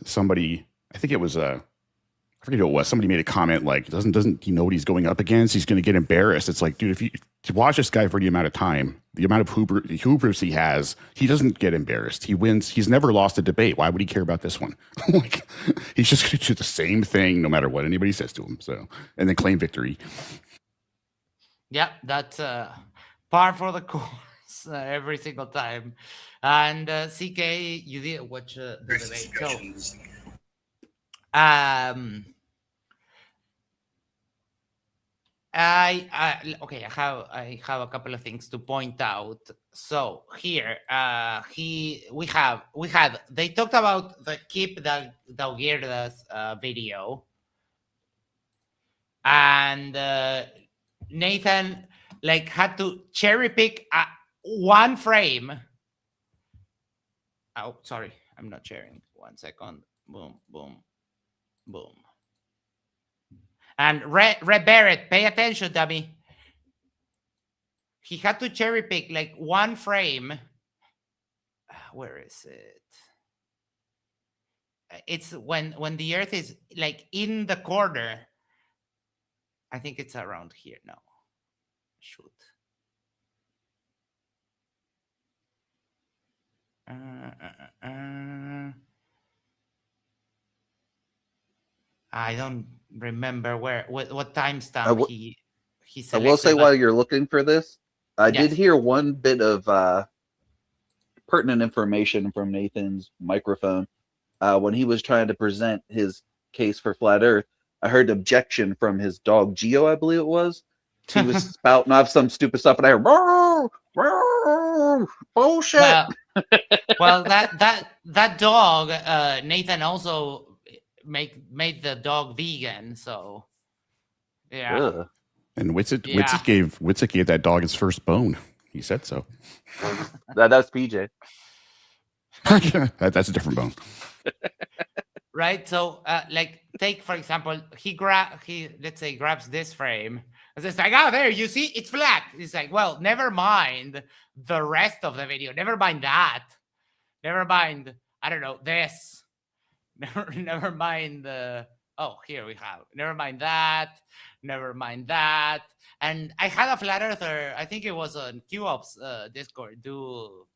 Speaker 3: somebody, I think it was I forget who it was. Somebody made a comment like, "Doesn't he know what he's going up against? He's going to get embarrassed." It's like, dude, if you watch this guy for the amount of time, the amount of hubris he has, he doesn't get embarrassed. He wins. He's never lost a debate. Why would he care about this one? Like, he's just going to do the same thing no matter what anybody says to him. So, and then claim victory.
Speaker 2: Yeah, that's par for the course every single time. And CK, you did watch the debate. So, I have a couple of things to point out. So here, they talked about the Keep the Dauguerdas video, and Nathan like had to cherry pick one frame. Oh, sorry, I'm not sharing. 1 second. Boom, boom, boom. And Red Barrett, pay attention, dummy. He had to cherry pick like one frame. Where is it? It's when the Earth is like in the corner. I think it's around here. No, shoot. I don't remember what timestamp he
Speaker 4: I will say
Speaker 2: selected,
Speaker 4: while you're looking for this, I did
Speaker 2: Yes.
Speaker 4: hear one bit of pertinent information from Nathan's microphone when he was trying to present his case for flat Earth. I heard objection from his dog Geo, I believe it was. He was spouting off some stupid stuff, and I heard bullshit.
Speaker 2: Well, that dog, Nathan also made the dog vegan, so yeah.
Speaker 4: Ugh.
Speaker 3: And Witsit
Speaker 2: Yeah.
Speaker 3: gave that dog his first bone. He said so.
Speaker 4: That's PJ.
Speaker 3: That's a different bone.
Speaker 2: Right. So, like, take for example, he let's say grabs this frame. And it's like, oh, there, you see, it's flat. It's like, well, never mind the rest of the video. Never mind that. Never mind, I don't know, this. Never mind the. Oh, here we have. Never mind that. Never mind that. And I had a flat earther. I think it was on QOps Discord. Do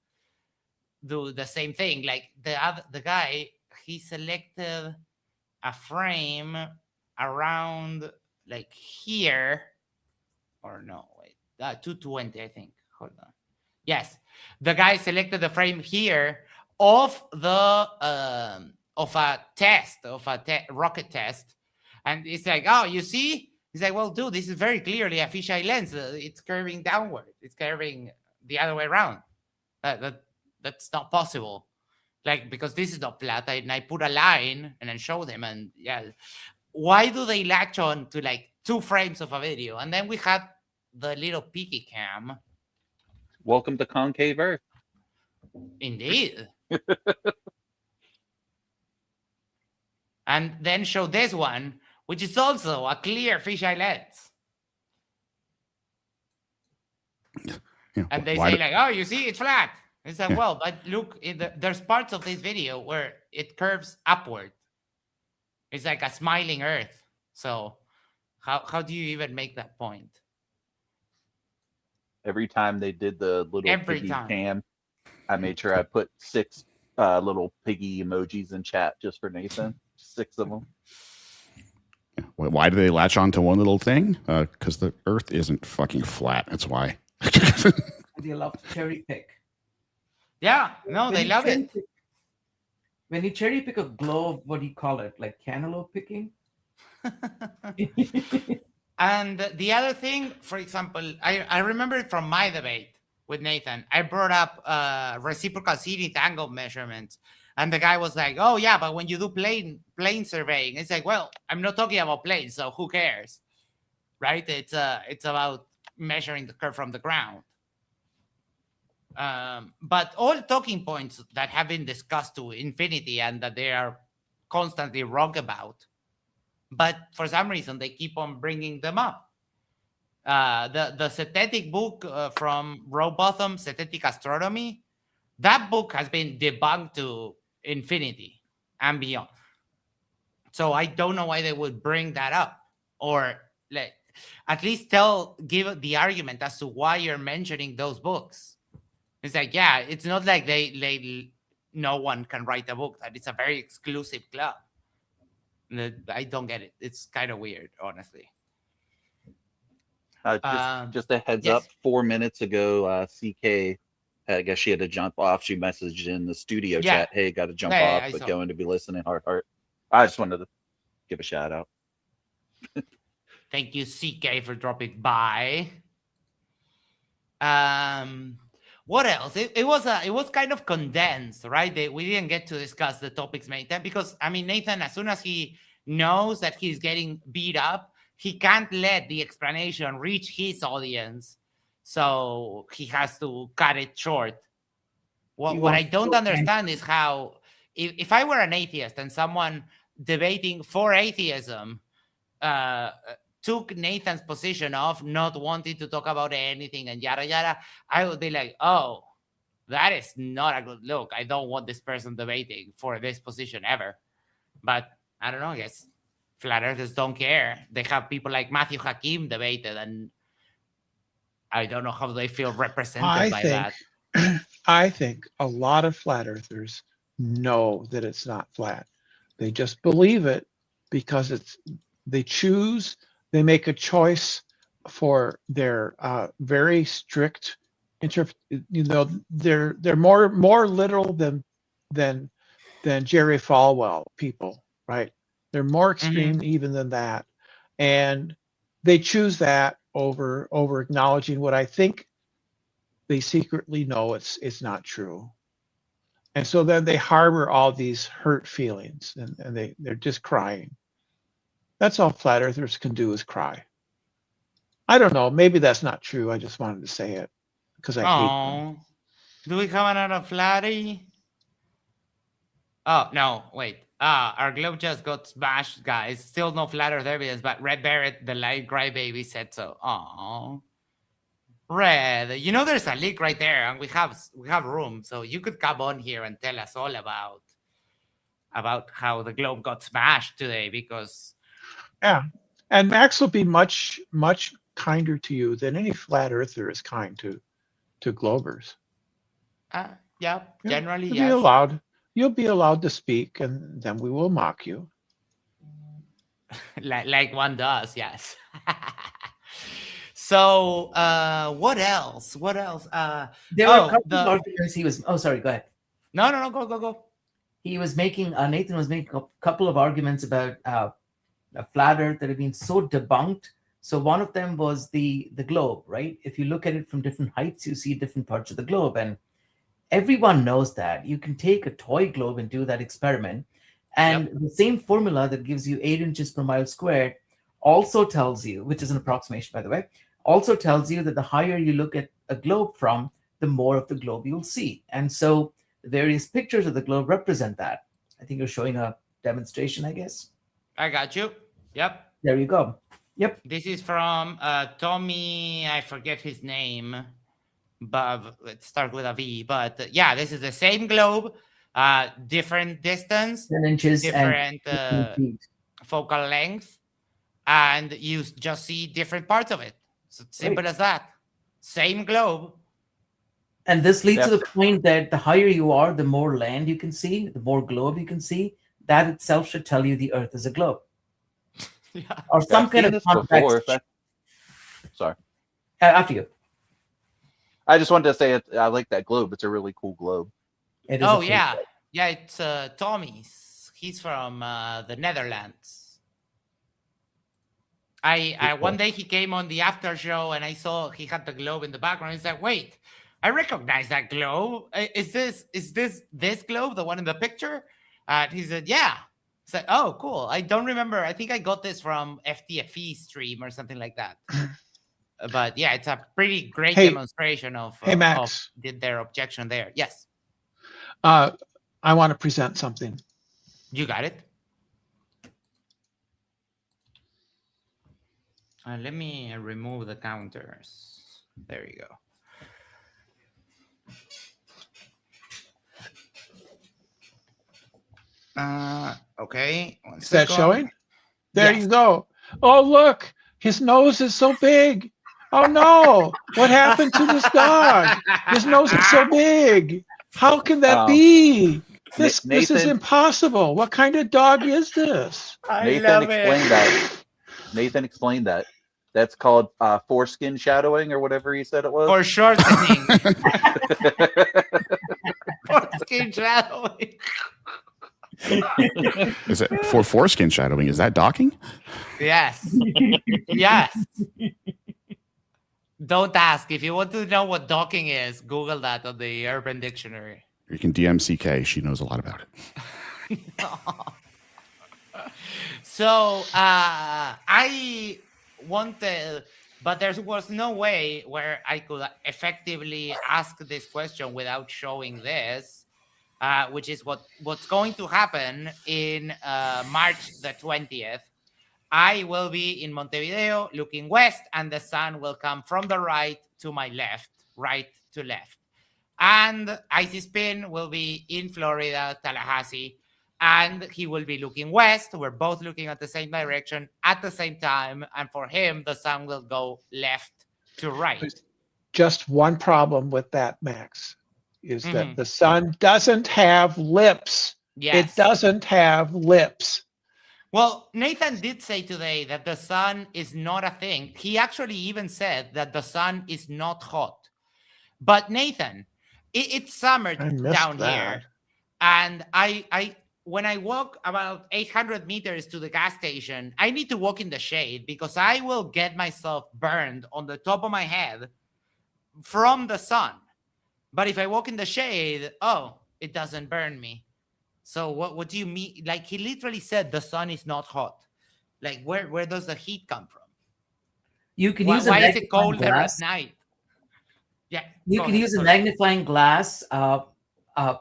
Speaker 2: the same thing. Like the guy, he selected a frame around like here, or no, wait, 220, I think. Hold on. Yes, the guy selected the frame here of the of a test of a rocket test, and it's like, oh, you see? He's like, well, dude, this is very clearly a fisheye lens. It's curving downward. It's curving the other way around. That's not possible. Like, because this is not flat. And I put a line and then showed him. And yeah, why do they latch on to like 2 frames of a video? And then we had the little peeky cam.
Speaker 4: Welcome to Concave Earth.
Speaker 2: Indeed. And then show this one, which is also a clear fisheye lens.
Speaker 3: Yeah,
Speaker 2: And they say like, oh, you see, it's flat. It's like, well, but look, there's parts of this video where it curves upward. It's like a smiling Earth. So how do you even make that point?
Speaker 4: Every time they did the little
Speaker 2: Every
Speaker 4: piggy
Speaker 2: time.
Speaker 4: cam, I made sure I put 6 little piggy emojis in chat just for Nathan. 6 of them.
Speaker 3: Why do they latch on to one little thing? Because the Earth isn't fucking flat. That's why.
Speaker 6: They love to cherry pick.
Speaker 2: Yeah, no, they love it.
Speaker 6: When you cherry pick a globe, what do you call it? Like cantaloupe picking?
Speaker 2: And the other thing, for example, I remember it from my debate with Nathan. I brought up reciprocal zenith angle measurements. And the guy was like, oh, yeah, but when you do plane surveying, it's like, well, I'm not talking about planes, so who cares? Right? It's about measuring the curve from the ground. But all talking points that have been discussed to infinity and that they are constantly wrong about, but for some reason they keep on bringing them up. The synthetic book from Rowbotham, Synthetic Astronomy, that book has been debunked to infinity and beyond. So I don't know why they would bring that up, or like at least give the argument as to why you're mentioning those books. It's like, yeah, it's not like they no one can write a book, that it's a very exclusive club. I don't get it. It's kind of weird, honestly.
Speaker 4: Just a heads
Speaker 2: yes.
Speaker 4: up, 4 minutes ago, CK, I guess she had to jump off. She messaged in the studio chat, hey, got to jump off, but going to be listening, heart. I just wanted to give a shout out.
Speaker 2: Thank you, CK, for dropping by. What else? It was kind of condensed, right? We didn't get to discuss the topics many times because, I mean, Nathan, as soon as he knows that he's getting beat up, he can't let the explanation reach his audience, so he has to cut it short. What I don't understand is how, if I were an atheist and someone debating for atheism took Nathan's position of not wanting to talk about anything and yada yada, I would be like, oh, that is not a good look. I don't want this person debating for this position ever. But I don't know, I guess flat earthers don't care. They have people like Matthew Hakim debated, and I don't know how they feel represented by that.
Speaker 7: I think a lot of flat earthers know that it's not flat. They just believe it because they make a choice for their very strict they're more literal than Jerry Falwell people, right? They're more extreme even than that. And they choose that over acknowledging what I think they secretly know it's not true. And so then they harbor all these hurt feelings and they're just crying. That's all flat earthers can do is cry. I don't know. Maybe that's not true. I just wanted to say it because I hate them.
Speaker 2: Do we have another flatty? Oh, no, wait. Our globe just got smashed, guys. Still no flat earth evidence, but Red Barrett, the light cry baby, said so. Oh, Red, you know there's a leak right there, and we have room, so you could come on here and tell us all about how the globe got smashed today, because
Speaker 7: yeah, and Max will be much kinder to you than any flat earther is kind to globers.
Speaker 2: Yeah, generally
Speaker 7: yes. You'll be allowed to speak, and then we will mock you.
Speaker 2: like one does, yes. So, what else? What else?
Speaker 6: There were a couple of arguments he was. Oh, sorry. Go ahead.
Speaker 2: No. Go.
Speaker 6: He was making. Nathan was making a couple of arguments about a flat Earth that had been so debunked. So one of them was the globe, right? If you look at it from different heights, you see different parts of the globe, and everyone knows that. You can take a toy globe and do that experiment, and the same formula that gives you 8 inches per mile squared also tells you, which is an approximation, by the way, also tells you that the higher you look at a globe from, the more of the globe you'll see. And so the various pictures of the globe represent that. I think you're showing a demonstration, I guess.
Speaker 2: I got you. Yep.
Speaker 6: There you go. Yep.
Speaker 2: This is from Tommy, I forget his name, but it starts with a V. But yeah, this is the same globe, different distance,
Speaker 6: 10 inches,
Speaker 2: different focal length, and you just see different parts of it. So simple as that. Same globe.
Speaker 6: And this leads to the point that the higher you are, the more land you can see, the more globe you can see. That itself should tell you the Earth is a globe. Or some kind of context.
Speaker 4: Sorry.
Speaker 6: After you.
Speaker 4: I just wanted to say I like that globe. It's a really cool globe.
Speaker 6: It is
Speaker 2: cool globe. Yeah, it's Tommy's. He's from the Netherlands. I one day he came on the after show and I saw he had the globe in the background. He's like, wait, I recognize that globe. Is this globe the one in the picture? He said, yeah. It's like, oh, cool. I don't remember. I think I got this from FTFE stream or something like that. But yeah, it's a pretty great demonstration of
Speaker 7: Max.
Speaker 2: Of their objection there. Yes.
Speaker 7: I want to present something.
Speaker 2: You got it. Let me remove the counters. There you go. Okay.
Speaker 7: Is that showing? There you go. Oh, look. His nose is so big. Oh, no. What happened to this dog? His nose is so big. How can that be? This is impossible. What kind of dog is this?
Speaker 4: Nathan explained that. That's called foreskin shadowing or whatever he said it was.
Speaker 2: For shortening. Foreskin shadowing.
Speaker 3: Is it for foreskin shadowing? Is that docking?
Speaker 2: Yes. Yes. Don't ask. If you want to know what docking is, Google that on the Urban Dictionary.
Speaker 3: You can DM CK. She knows a lot about it.
Speaker 2: So I wanted, but there was no way where I could effectively ask this question without showing this, which is what's going to happen in March the 20th. I will be in Montevideo looking west, and the sun will come from the right to my left, right to left. And Icy Spin will be in Florida, Tallahassee, and he will be looking west. We're both looking at the same direction at the same time. And for him, the sun will go left to right.
Speaker 7: Just one problem with that, Max, is that the sun doesn't have lips.
Speaker 2: Yes.
Speaker 7: It doesn't have lips.
Speaker 2: Well, Nathan did say today that the sun is not a thing. He actually even said that the sun is not hot. But Nathan, it's summer down here. And I when I walk about 800 meters to the gas station, I need to walk in the shade because I will get myself burned on the top of my head from the sun. But if I walk in the shade, it doesn't burn me. So what do you mean? Like, he literally said the sun is not hot. Like, where does the heat come from?
Speaker 6: You can
Speaker 2: why,
Speaker 6: use a
Speaker 2: why is it
Speaker 6: magnifying
Speaker 2: cold there at
Speaker 6: glass.
Speaker 2: night? Yeah.
Speaker 6: You can use a magnifying glass,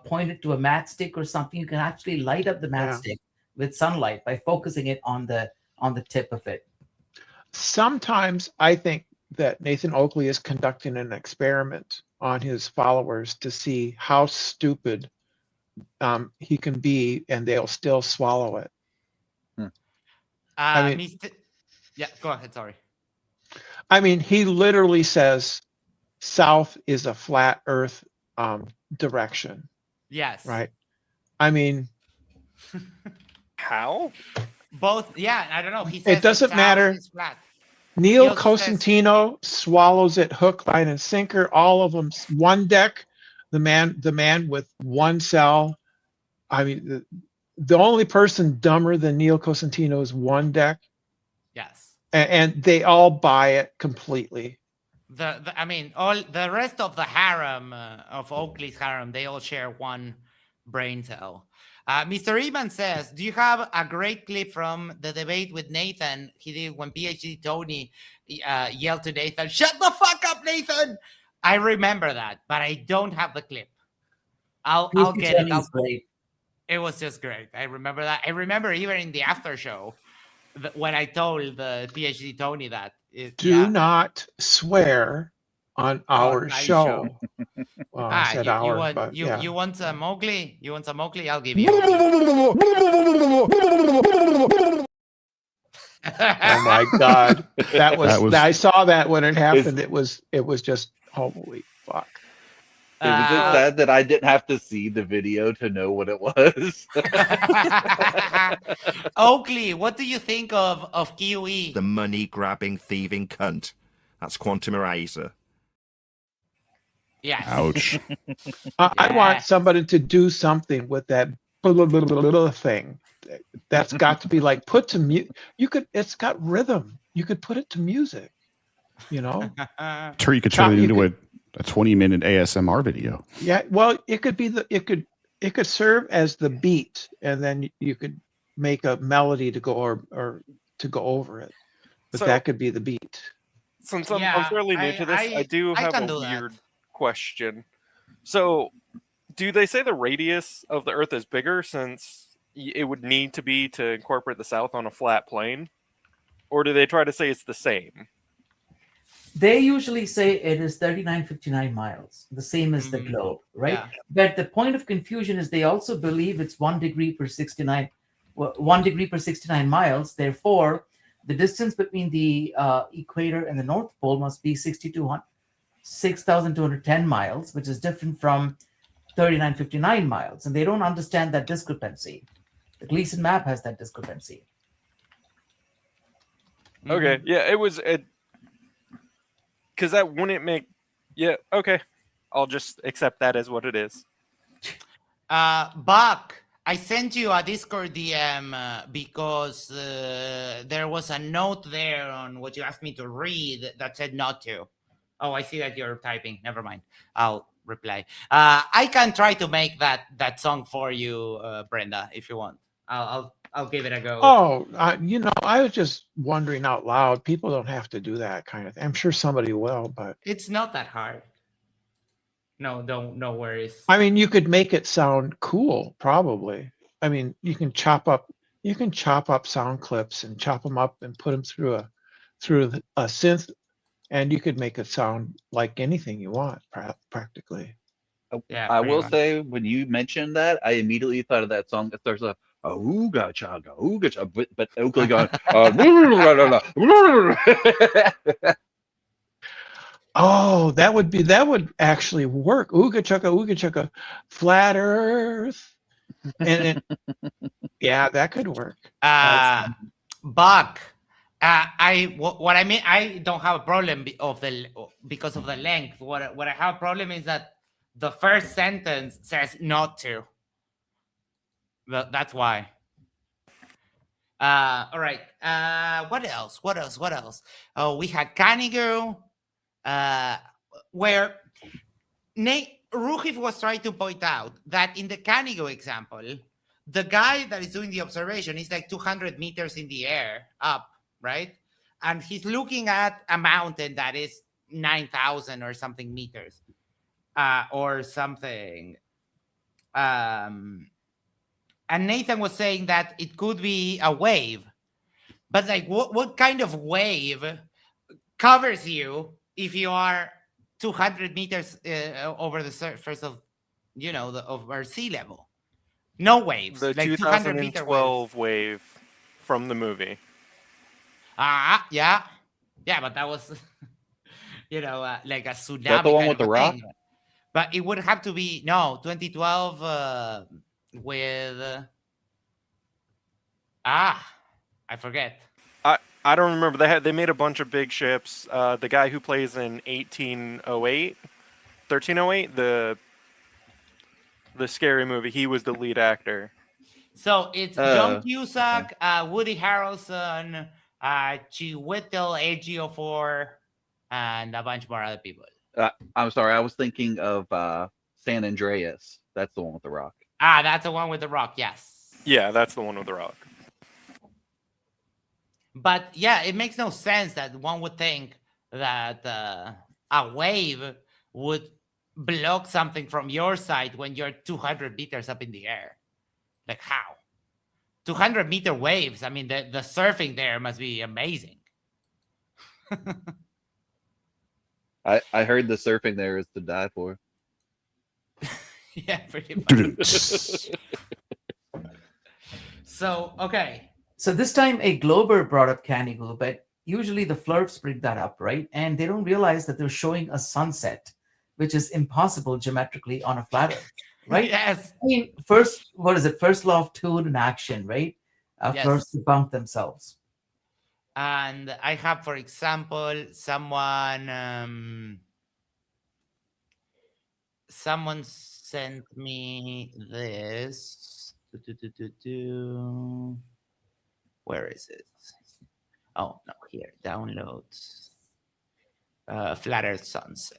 Speaker 6: point it to a matchstick or something. You can actually light up the matchstick with sunlight by focusing it on the tip of it.
Speaker 7: Sometimes I think that Nathan Oakley is conducting an experiment on his followers to see how stupid he can be, and they'll still swallow it.
Speaker 2: I mean, go ahead. Sorry.
Speaker 7: I mean, he literally says south is a flat Earth direction.
Speaker 2: Yes.
Speaker 7: Right. I mean,
Speaker 9: how?
Speaker 2: Both. Yeah, I don't know. He says
Speaker 7: it doesn't matter. Neil Cosentino swallows it hook, line, and sinker. All of them. One deck. The man with one cell. I mean, the only person dumber than Neil Cosentino is One Deck.
Speaker 2: Yes.
Speaker 7: And they all buy it completely.
Speaker 2: I mean, all the rest of the harem of Oakley's harem, they all share one brain cell. Mr. Eman says, do you have a great clip from the debate with Nathan he did when PhD Tony yelled to Nathan, "Shut the fuck up, Nathan"? I remember that, but I don't have the clip. I'll get it. It was just great. I remember that. I remember even in the after show when I told the PhD Tony that.
Speaker 7: Do not swear on our show. Well, I said
Speaker 2: you want some Mowgli? You want some Mowgli? I'll give you.
Speaker 7: Oh my God, that was. I saw that when it happened. It was just holy fuck.
Speaker 4: It was just sad that I didn't have to see the video to know what it was.
Speaker 2: Oakley, what do you think of QE?
Speaker 11: The money-grabbing, thieving cunt. That's Quantum Eraser.
Speaker 2: Yeah.
Speaker 3: Ouch.
Speaker 7: I want somebody to do something with that thing. That's got to be like put to mute. It's got rhythm. You could put it to music. You know.
Speaker 3: Sure, you could turn it into a 20-minute ASMR video.
Speaker 7: Yeah, well, it could be it could serve as the beat, and then you could make a melody to go or to go over it. But that could be the beat.
Speaker 9: Since I'm fairly new to this, I do have a weird question. So, do they say the radius of the Earth is bigger since it would need to be to incorporate the South on a flat plane? Or do they try to say it's the same?
Speaker 6: They usually say it is 3959 miles, the same as the globe, right?
Speaker 2: Yeah.
Speaker 6: But the point of confusion is they also believe it's 1 degree per 69 miles. Therefore, the distance between the equator and the North Pole must be 6,210 miles, which is different from 3959 miles. And they don't understand that discrepancy. The Gleason map has that discrepancy.
Speaker 9: Okay, yeah, it was... Because that wouldn't make... Yeah, okay. I'll just accept that as what it is.
Speaker 2: Buck, I sent you a Discord DM because there was a note there on what you asked me to read that said not to. Oh, I see that you're typing. Never mind. I'll reply. I can try to make that song for you, Brenda, if you want. I'll I'll give it a go.
Speaker 7: Oh, I was just wondering out loud. People don't have to do that kind of thing. I'm sure somebody will, but
Speaker 2: It's not that hard. No worries.
Speaker 7: I mean, you could make it sound cool, probably. I mean, you can chop up sound clips and chop them up and put them through a synth, and you could make it sound like anything you want, practically.
Speaker 2: Yeah,
Speaker 4: I
Speaker 2: pretty
Speaker 4: will
Speaker 2: much.
Speaker 4: say, when you mentioned that, I immediately thought of that song that starts off, ooga chaga, but Oakley going,
Speaker 7: Oh, that would actually work. Ooga chugga, flat Earth, and yeah, that could work.
Speaker 2: Buck. What I mean, I don't have a problem because of the length. What I have a problem is that the first sentence says not to. That's why. All right. What else? Oh, we had Canigo, where Roohif was trying to point out that in the Canigo example, the guy that is doing the observation is like 200 meters in the air up, right? And he's looking at a mountain that is 9,000 or something meters, or something. And Nathan was saying that it could be a wave, but like, what kind of wave covers you if you are 200 meters over the surface of, over sea level? No waves.
Speaker 9: The
Speaker 2: like
Speaker 9: 2012 wave from the movie.
Speaker 2: Yeah, but that was, like a tsunami.
Speaker 4: Is that the one
Speaker 2: kind
Speaker 4: with
Speaker 2: of
Speaker 4: the
Speaker 2: a
Speaker 4: rock?
Speaker 2: thing. But it would have to be 2012 with I forget.
Speaker 9: I don't remember. They made a bunch of big ships. The guy who plays in 1308, the scary movie, he was the lead actor.
Speaker 2: So it's John Cusack, Woody Harrelson, Chiwetel Ejiofor, and a bunch more other people.
Speaker 4: I'm sorry, I was thinking of San Andreas. That's the one with the rock.
Speaker 2: That's the one with the rock, yes.
Speaker 9: Yeah, that's the one with the rock.
Speaker 2: But yeah, it makes no sense that one would think that a wave would block something from your side when you're 200 meters up in the air. Like, how? 200-meter waves. I mean, the surfing there must be amazing.
Speaker 4: I heard the surfing there is to die for.
Speaker 2: Yeah, pretty much. So, okay.
Speaker 6: So this time a Glober brought up Canigo, but usually the Flurfs bring that up, right? And they don't realize that they're showing a sunset, which is impossible geometrically on a flat Earth, right?
Speaker 2: Yes.
Speaker 6: I mean, first law of two in action, right?
Speaker 2: Yes.
Speaker 6: Flurfs debunk themselves.
Speaker 2: And I have, for example, someone sent me this. Where is it? Oh, no, here. Downloads. Flat Earth sunset.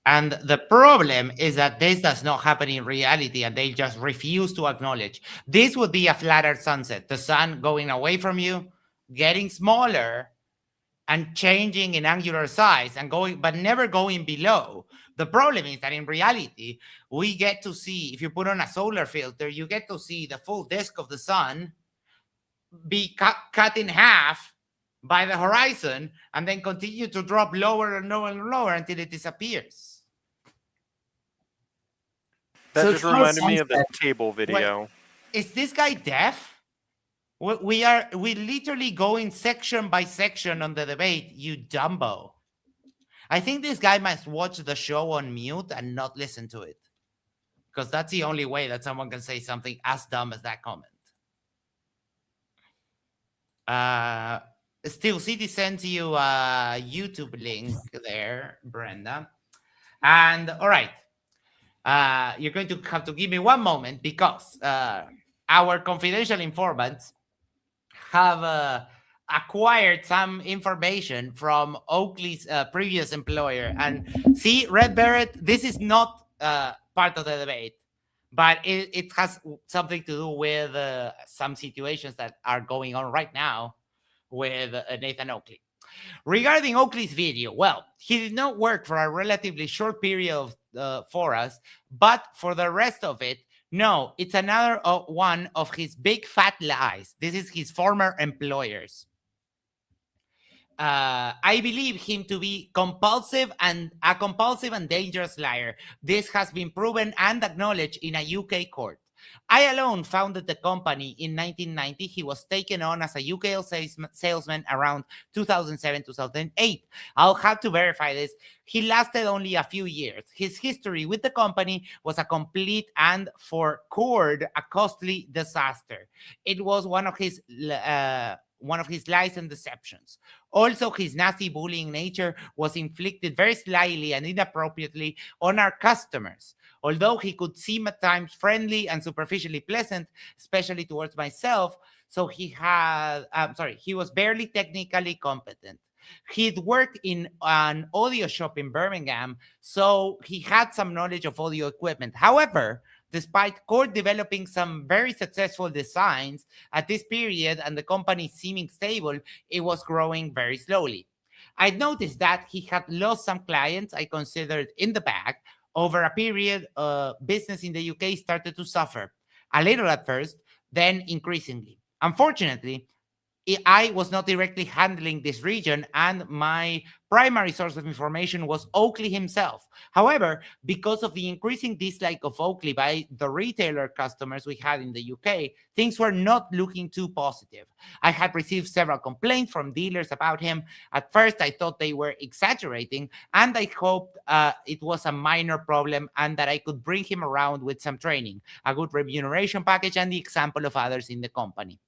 Speaker 2: And the problem is that this does not happen in reality, and they just refuse to acknowledge. This would be a flat Earth sunset. The sun going away from you, getting smaller, and changing in angular size, and but never going below. The problem is that in reality, we get to see, if you put on a solar filter, you get to see the full disk of the sun be cut in half by the horizon, and then continue to drop lower and lower and lower until it disappears.
Speaker 9: That just reminded me of the table video.
Speaker 2: Wait, is this guy deaf? We literally going section by section on the debate, you Dumbo. I think this guy must watch the show on mute and not listen to it, because that's the only way that someone can say something as dumb as that comment. Still, City sends you a YouTube link there, Brenda. And all right, you're going to have to give me one moment, because our confidential informants have acquired some information from Oakley's previous employer. And see, Red Beret, this is not part of the debate, but it has something to do with some situations that are going on right now with Nathan Oakley. Regarding Oakley's video, well, he did not work for a relatively short period for us, but for the rest of it, no, it's another one of his big fat lies. This is his former employers. I believe him to be compulsive and dangerous liar. This has been proven and acknowledged in a UK court. I alone founded the company in 1990. He was taken on as a UK salesman around 2007-2008. I'll have to verify this. He lasted only a few years. His history with the company was a complete and, for Cord, a costly disaster. It was one of his lies and deceptions. Also, his nasty bullying nature was inflicted very slyly and inappropriately on our customers. Although he could seem at times friendly and superficially pleasant, especially towards myself, so he was barely technically competent. He'd worked in an audio shop in Birmingham, so he had some knowledge of audio equipment. However, despite Cord developing some very successful designs at this period and the company seeming stable, it was growing very slowly. I noticed that he had lost some clients I considered in the bag. Over a period, business in the UK started to suffer, a little at first, then increasingly. Unfortunately, I was not directly handling this region, and my primary source of information was Oakley himself. However, because of the increasing dislike of Oakley by the retailer customers we had in the UK, things were not looking too positive. I had received several complaints from dealers about him. At first, I thought they were exaggerating, and I hoped it was a minor problem and that I could bring him around with some training, a good remuneration package, and the example of others in the company.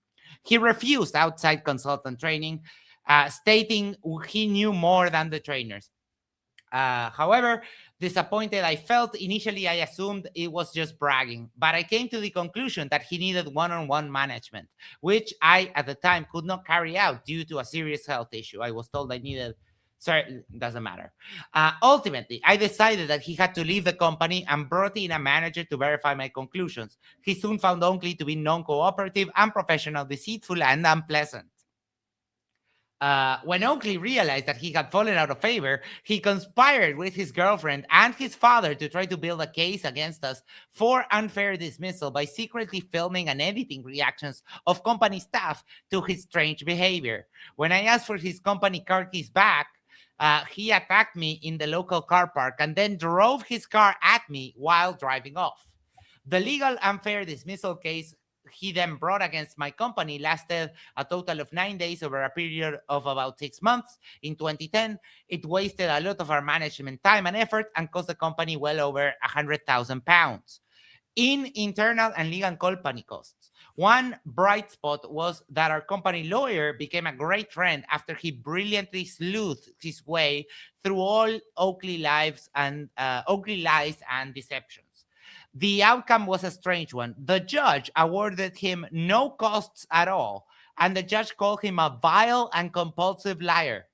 Speaker 2: He refused outside consultant training, stating he knew more than the trainers. However, disappointed I felt, initially I assumed it was just bragging, but I came to the conclusion that he needed one-on-one management, which I, at the time, could not carry out due to a serious health issue. I was told I needed... Sorry, doesn't matter. Ultimately, I decided that he had to leave the company and brought in a manager to verify my conclusions. He soon found Oakley to be non-cooperative, unprofessional, deceitful, and unpleasant. When Oakley realized that he had fallen out of favor, he conspired with his girlfriend and his father to try to build a case against us for unfair dismissal by secretly filming and editing reactions of company staff to his strange behavior. When I asked for his company car keys back, he attacked me in the local car park and then drove his car at me while driving off. The legal unfair dismissal case he then brought against my company lasted a total of 9 days over a period of about 6 months. In 2010, it wasted a lot of our management time and effort and cost the company well over £100,000 in internal and legal company costs. One bright spot was that our company lawyer became a great friend after he brilliantly sleuthed his way through all Oakley lies and deceptions. The outcome was a strange one. The judge awarded him no costs at all, and the judge called him a vile and compulsive liar.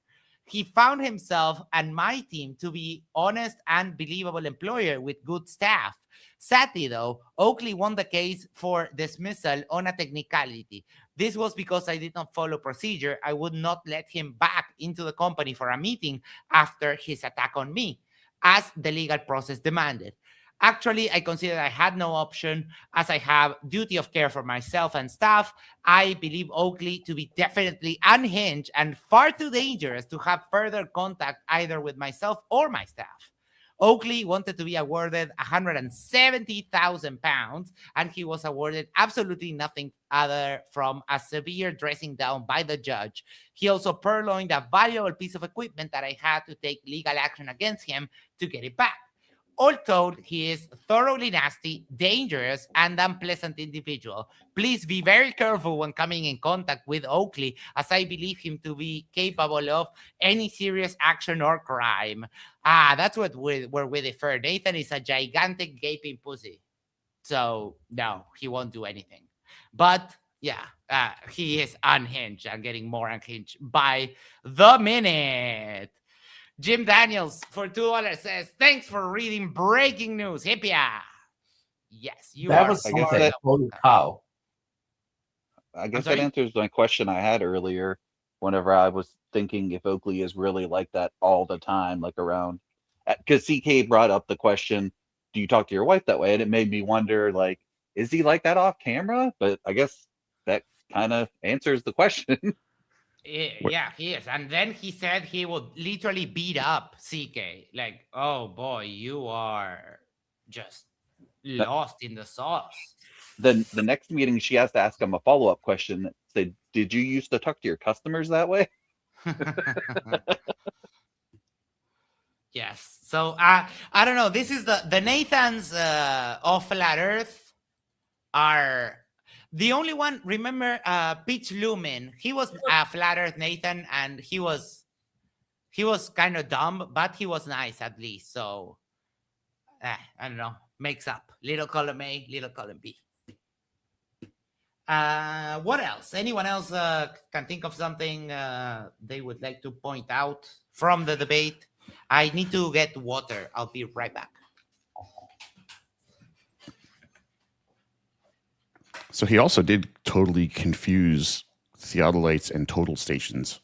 Speaker 2: He found himself and my team to be honest and believable employer with good staff. Sadly, though, Oakley won the case for dismissal on a technicality. This was because I did not follow procedure. I would not let him back into the company for a meeting after his attack on me, as the legal process demanded. Actually, I considered I had no option, as I have duty of care for myself and staff. I believe Oakley to be definitely unhinged and far too dangerous to have further contact either with myself or my staff. Oakley wanted to be awarded £170,000, and he was awarded absolutely nothing other from a severe dressing down by the judge. He also purloined a valuable piece of equipment that I had to take legal action against him to get it back. All told, he is thoroughly nasty, dangerous, and unpleasant individual. Please be very careful when coming in contact with Oakley, as I believe him to be capable of any serious action or crime. That's where we differ. Nathan is a gigantic gaping pussy. So, no, he won't do anything. But, yeah, he is unhinged and getting more unhinged by the minute. Jim Daniels for $2 says, thanks for reading breaking news. Hip ya. Yes, you
Speaker 6: That
Speaker 2: are.
Speaker 6: was
Speaker 4: I guess
Speaker 6: smart.
Speaker 4: that-
Speaker 6: Holy cow.
Speaker 4: I guess
Speaker 2: sorry?
Speaker 4: that answers my question I had earlier. Whenever I was thinking if Oakley is really like that all the time, like around, because CK brought up the question, "Do you talk to your wife that way?" And it made me wonder, like, is he like that off camera? But I guess that kind of answers the question.
Speaker 2: Yeah, he is. And then he said he would literally beat up CK. Like, oh boy, you are just lost in the sauce.
Speaker 4: Then the next meeting, she has to ask him a follow-up question that said, "Did you used to talk to your customers that way?"
Speaker 2: Yes. So I don't know. This is the Nathans of Flat Earth are the only one. Remember Peach Lumen? He was a Flat Earth Nathan, and he was kind of dumb, but he was nice at least. So I don't know. Makes up. Little column A, little column B. What else? Anyone else can think of something they would like to point out from the debate? I need to get water. I'll be right back.
Speaker 3: So he also did totally confuse theodolites and total stations,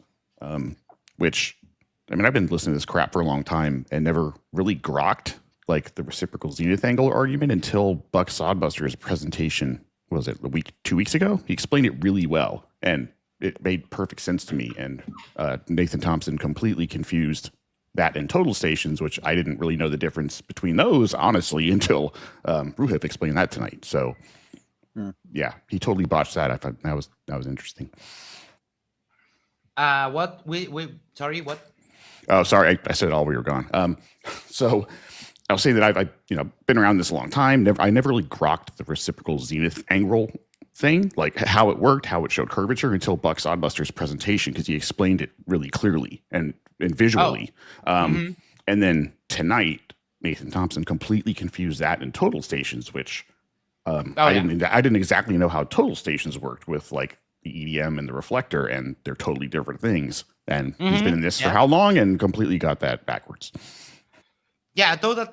Speaker 3: which, I mean, I've been listening to this crap for a long time and never really grokked like the reciprocal zenith angle argument until Buck Sodbuster's presentation. Was it 2 weeks ago? He explained it really well, and it made perfect sense to me. And Nathan Thompson completely confused that and total stations, which I didn't really know the difference between those, honestly, until Roohif explained that tonight. So, yeah, he totally botched that. I thought that was interesting.
Speaker 2: What? Sorry, what?
Speaker 3: Oh, sorry, I said it all we were gone. So I'll say that I've been around this a long time. I never really grokked the reciprocal zenith angle thing, like how it worked, how it showed curvature, until Buck Sodbuster's presentation, because he explained it really clearly and visually. And then tonight, Nathan Thompson completely confused that and total stations, which I didn't exactly know how total stations worked with like the EDM and the reflector, and they're totally different things. And he's been in this for how long and completely got that backwards.
Speaker 2: Yeah, total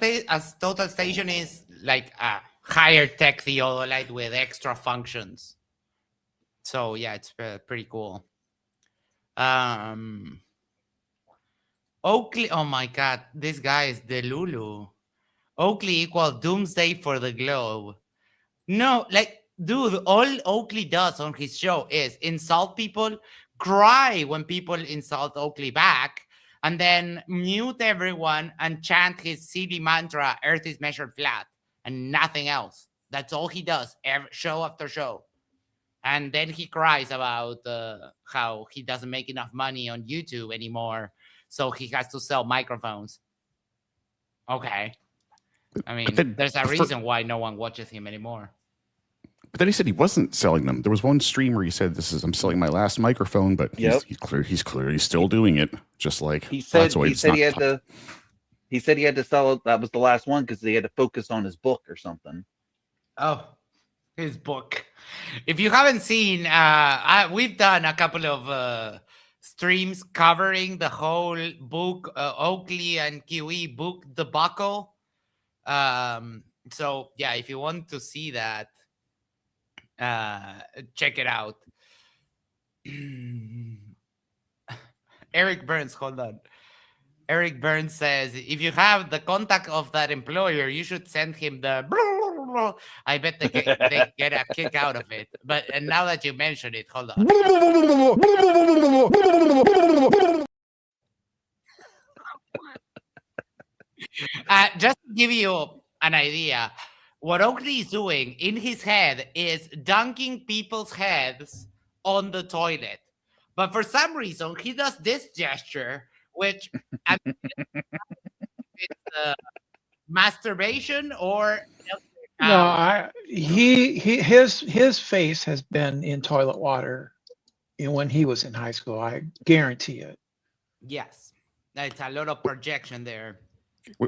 Speaker 2: station is like a higher tech theodolite with extra functions. So yeah, it's pretty cool. Oakley, oh my god, this guy is Delulu. Oakley equals doomsday for the globe. No, like, dude, all Oakley does on his show is insult people, cry when people insult Oakley back, and then mute everyone and chant his silly mantra, Earth is measured flat, and nothing else. That's all he does, show after show. And then he cries about how he doesn't make enough money on YouTube anymore, so he has to sell microphones. Okay. I mean, there's a reason why no one watches him anymore.
Speaker 3: But then he said he wasn't selling them. There was one stream where he said, "I'm selling my last microphone," but he's clearly still doing it. Just like
Speaker 4: he said he had to sell it. That was the last one because he had to focus on his book or something.
Speaker 2: Oh, his book. If you haven't seen, we've done a couple of streams covering the whole book, Oakley and QE book debacle. So yeah, if you want to see that, check it out. Eric Burns, hold on. Eric Burns says, if you have the contact of that employer, you should send him the. I bet they get a kick out of it. But and now that you mention it, hold on. Just to give you an idea, what Oakley is doing in his head is dunking people's heads on the toilet. But for some reason, he does this gesture, which it's masturbation or
Speaker 7: no, his face has been in toilet water when he was in high school. I guarantee it.
Speaker 2: Yes, it's a lot of projection there.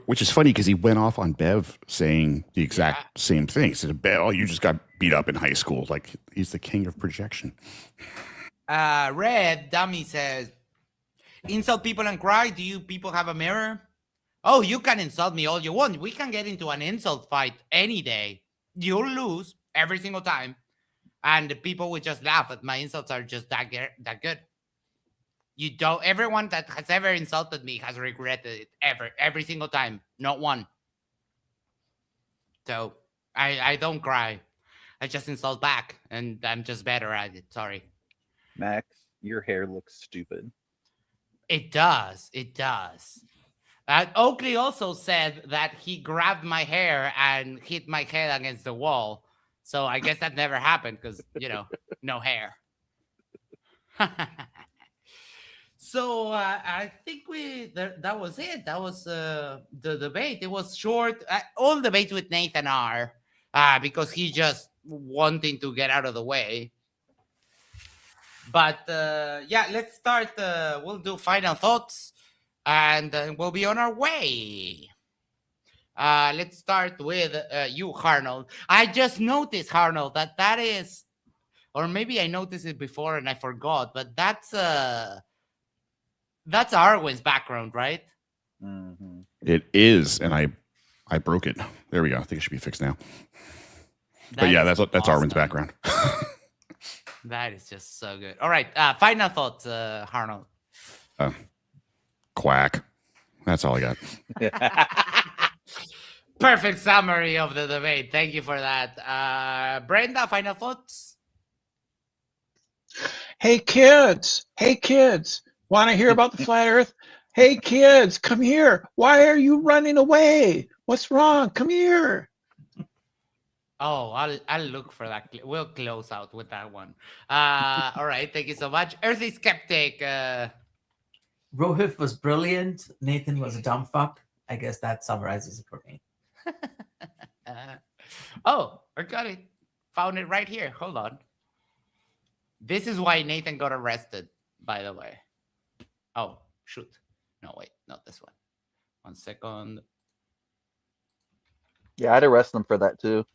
Speaker 3: Which is funny because he went off on Bev saying the exact same thing. He said, "Bev, you just got beat up in high school." Like he's the king of projection.
Speaker 2: Red Dummy says, insult people and cry. Do you people have a mirror? Oh, you can insult me all you want. We can get into an insult fight any day. you'll lose every single time, and the people will just laugh at my insults are just that good. You don't. Everyone that has ever insulted me has regretted it every single time. Not one. So I don't cry. I just insult back, and I'm just better at it. Sorry.
Speaker 4: Max, your hair looks stupid.
Speaker 2: It does. It does. Oakley also said that he grabbed my hair and hit my head against the wall. So I guess that never happened because, no hair. So I think that was it. That was the debate. It was short. All debates with Nathan are because he just wanting to get out of the way. But yeah, let's start. We'll do final thoughts, and we'll be on our way. Let's start with you, Arnold. I just noticed, Arnold, that is, or maybe I noticed it before and I forgot, but that's Arwen's background, right?
Speaker 4: Mm-hmm.
Speaker 3: It is, and I broke it. There we go. I think it should be fixed now. But yeah, that's
Speaker 2: awesome.
Speaker 3: Arwen's background.
Speaker 2: That is just so good. All right, final thoughts, Arnold.
Speaker 3: Quack. That's all I got.
Speaker 2: Perfect summary of the debate. Thank you for that. Brenda, final thoughts?
Speaker 7: Hey kids, want to hear about the flat earth? Hey kids, come here. Why are you running away? What's wrong? Come here.
Speaker 2: Oh, I'll look for that. We'll close out with that one. All right, thank you so much. Earthly Skeptic.
Speaker 6: Roohif was brilliant. Nathan was a dumb fuck. I guess that summarizes it for me.
Speaker 2: Oh, I got it. Found it right here. Hold on. This is why Nathan got arrested, by the way. Oh, shoot. No, wait, not this one. 1 second.
Speaker 4: Yeah, I'd arrest them for that too.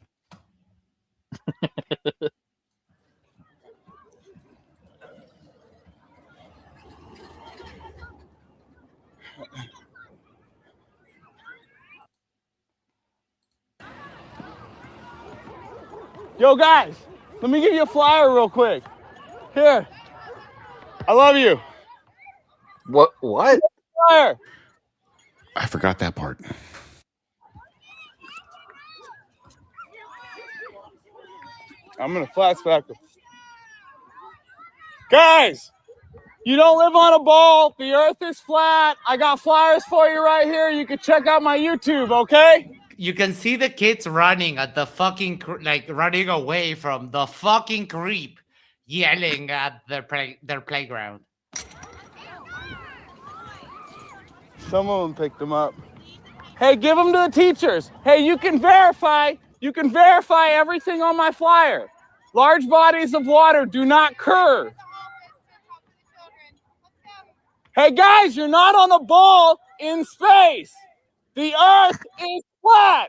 Speaker 12: Yo, guys, let me give you a flyer real quick. Here. I love you.
Speaker 4: What?
Speaker 12: Flyer.
Speaker 3: I forgot that part.
Speaker 12: I'm gonna flashback. Guys, you don't live on a ball. The earth is flat. I got flyers for you right here. You can check out my YouTube, okay?
Speaker 2: You can see the kids running at the fucking, running away from the fucking creep, yelling at their playground.
Speaker 12: Some of them picked them up. Hey, give them to the teachers. Hey, you can verify everything on my flyer. Large bodies of water do not curve. Hey, guys, you're not on a ball in space. The earth is flat.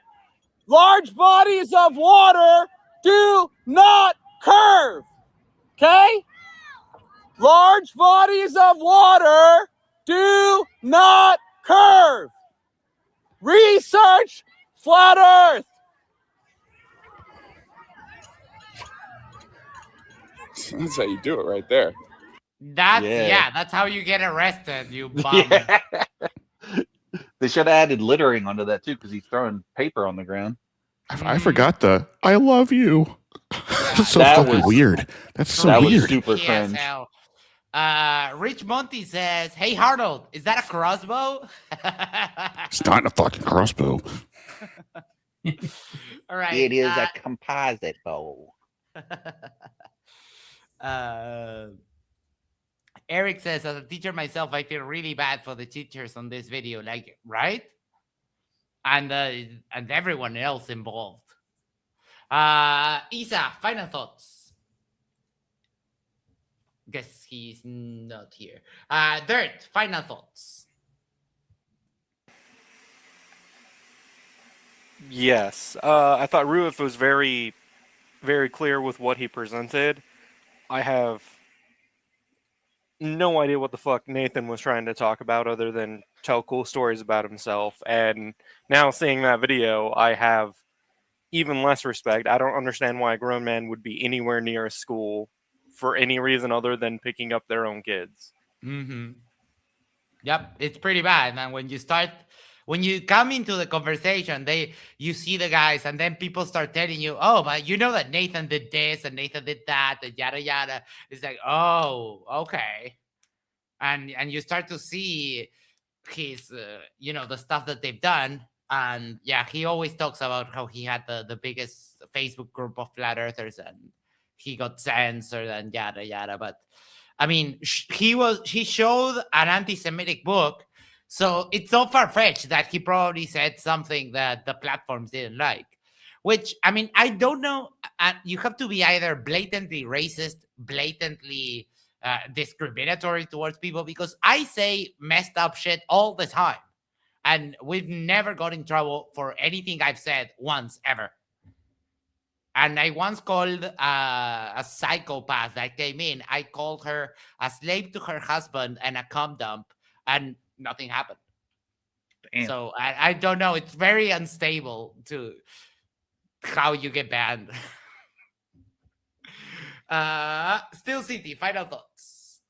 Speaker 12: Large bodies of water do not curve. Okay? Large bodies of water do not curve. Research flat earth. That's how you do it right there.
Speaker 2: That's how you get arrested, you bum. Yeah.
Speaker 4: They should have added littering onto that too, because he's throwing paper on the ground.
Speaker 3: I forgot the "I love you." That's so fucking weird. That's so weird.
Speaker 4: Was super cringe.
Speaker 2: Rich Monty says, "Hey Arnold, is that a crossbow?"
Speaker 3: It's not a fucking crossbow.
Speaker 2: All right.
Speaker 4: It is a composite bow.
Speaker 2: Eric says, as a teacher myself, I feel really bad for the teachers on this video, right? And everyone else involved. Isa, final thoughts. Guess he's not here. Dirt, final thoughts.
Speaker 9: Yes, I thought Roohif was very, very clear with what he presented. I have no idea what the fuck Nathan was trying to talk about other than tell cool stories about himself. And now seeing that video, I have even less respect. I don't understand why a grown man would be anywhere near a school for any reason other than picking up their own kids.
Speaker 2: Mm-hmm. Yep, it's pretty bad. And when you come into the conversation, you see the guys, and then people start telling you, "Oh, but you know that Nathan did this and Nathan did that, and yada yada." It's like, "Oh, okay," and you start to see his, the stuff that they've done. And yeah, he always talks about how he had the biggest Facebook group of flat earthers, and he got censored and yada yada. But I mean, he showed an anti-Semitic book, so it's so far-fetched that he probably said something that the platforms didn't like. Which, I mean, I don't know. You have to be either blatantly racist, blatantly discriminatory towards people, because I say messed up shit all the time, and we've never got in trouble for anything I've said once ever. And I once called a psychopath that came in. I called her a slave to her husband and a cum dump, and nothing happened.
Speaker 4: Damn.
Speaker 2: So I don't know. It's very unstable to how you get banned. Still City, final thoughts.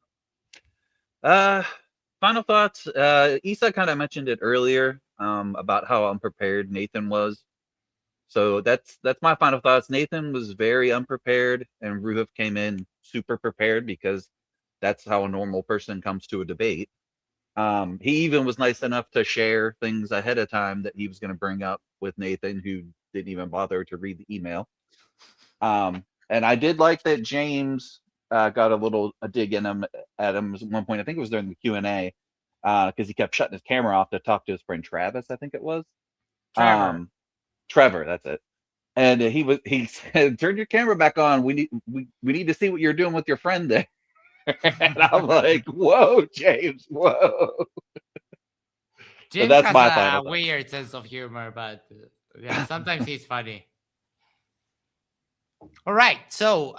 Speaker 4: Final thoughts. Isa kind of mentioned it earlier about how unprepared Nathan was. So that's my final thoughts. Nathan was very unprepared, and Roohif came in super prepared, because that's how a normal person comes to a debate. He even was nice enough to share things ahead of time that he was going to bring up with Nathan, who didn't even bother to read the email. And I did like that James got a dig in him at him at one point. I think it was during the Q&A, because he kept shutting his camera off to talk to his friend Travis, I think it was. Trevor, that's it. And he said, "Turn your camera back on. We need to see what you're doing with your friend there." And I'm like, "Whoa, James, whoa."
Speaker 2: James
Speaker 4: that's
Speaker 2: has
Speaker 4: my
Speaker 2: a
Speaker 4: final thought.
Speaker 2: weird sense of humor, but yeah, sometimes he's funny. All right, so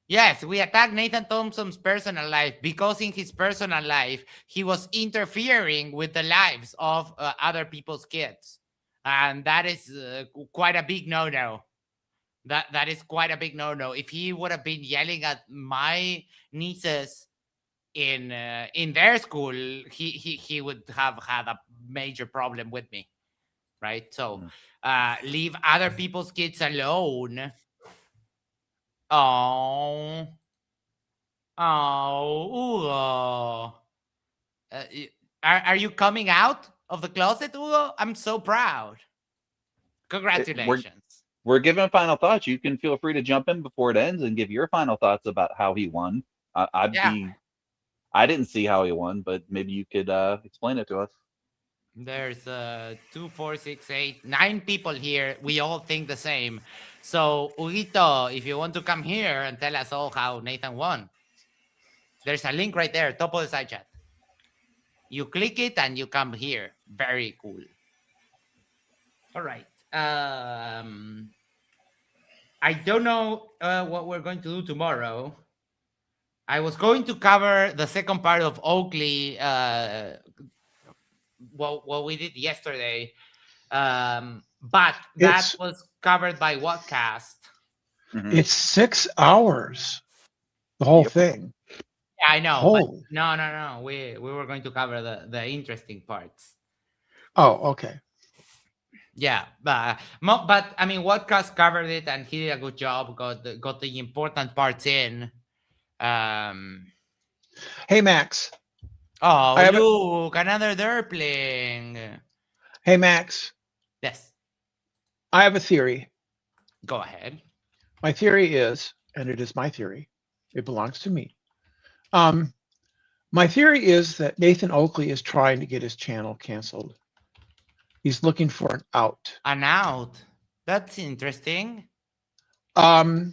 Speaker 2: yes, we attacked Nathan Thompson's personal life because in his personal life he was interfering with the lives of other people's kids, and that is quite a big no-no. That is quite a big no-no. If he would have been yelling at my nieces in their school, he would have had a major problem with me, right? So leave other people's kids alone. Oh, Hugo. Are you coming out of the closet, Hugo? I'm so proud. Congratulations.
Speaker 4: We're giving final thoughts. You can feel free to jump in before it ends and give your final thoughts about how he won. I didn't see how he won, but maybe you could explain it to us.
Speaker 2: There's 2, 4, 6, 8, 9 people here. We all think the same. So, Huguito, if you want to come here and tell us all how Nathan won, there's a link right there, top of the side chat. You click it and you come here. Very cool. All right. I don't know what we're going to do tomorrow. I was going to cover the second part of Oakley, what we did yesterday, but that was covered by Whatcast.
Speaker 7: It's 6 hours, the whole thing.
Speaker 2: Yeah, I know. But no. We were going to cover the interesting parts.
Speaker 7: Oh, okay.
Speaker 2: Yeah, but I mean, Whatcast covered it, and he did a good job. Got the important parts in.
Speaker 7: Hey, Max.
Speaker 2: Oh, look, another Derpling.
Speaker 7: Hey, Max.
Speaker 2: Yes.
Speaker 7: I have a theory.
Speaker 2: Go ahead.
Speaker 7: My theory is, and it is my theory, it belongs to me. My theory is that Nathan Oakley is trying to get his channel canceled. He's looking for an out.
Speaker 2: An out? That's interesting.
Speaker 7: I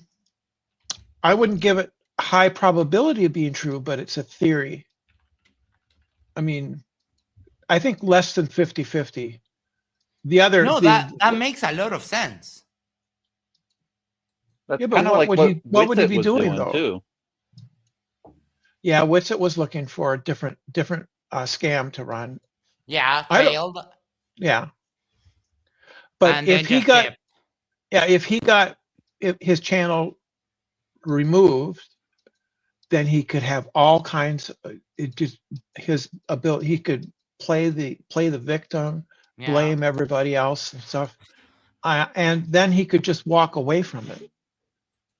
Speaker 7: wouldn't give it high probability of being true, but it's a theory. I mean, I think less than 50-50. The other...
Speaker 2: No, that makes a lot of sense.
Speaker 4: That's
Speaker 7: yeah, but what would he be doing though?
Speaker 4: Too.
Speaker 7: Yeah, Witsit was looking for a different scam to run.
Speaker 2: Yeah, failed.
Speaker 7: Yeah. But
Speaker 2: and then
Speaker 7: if he
Speaker 2: just
Speaker 7: got,
Speaker 2: dip.
Speaker 7: if he got his channel removed, then he could have all kinds. It just his ability. He could play the victim,
Speaker 2: Yeah.
Speaker 7: blame everybody else and stuff, and then he could just walk away from it.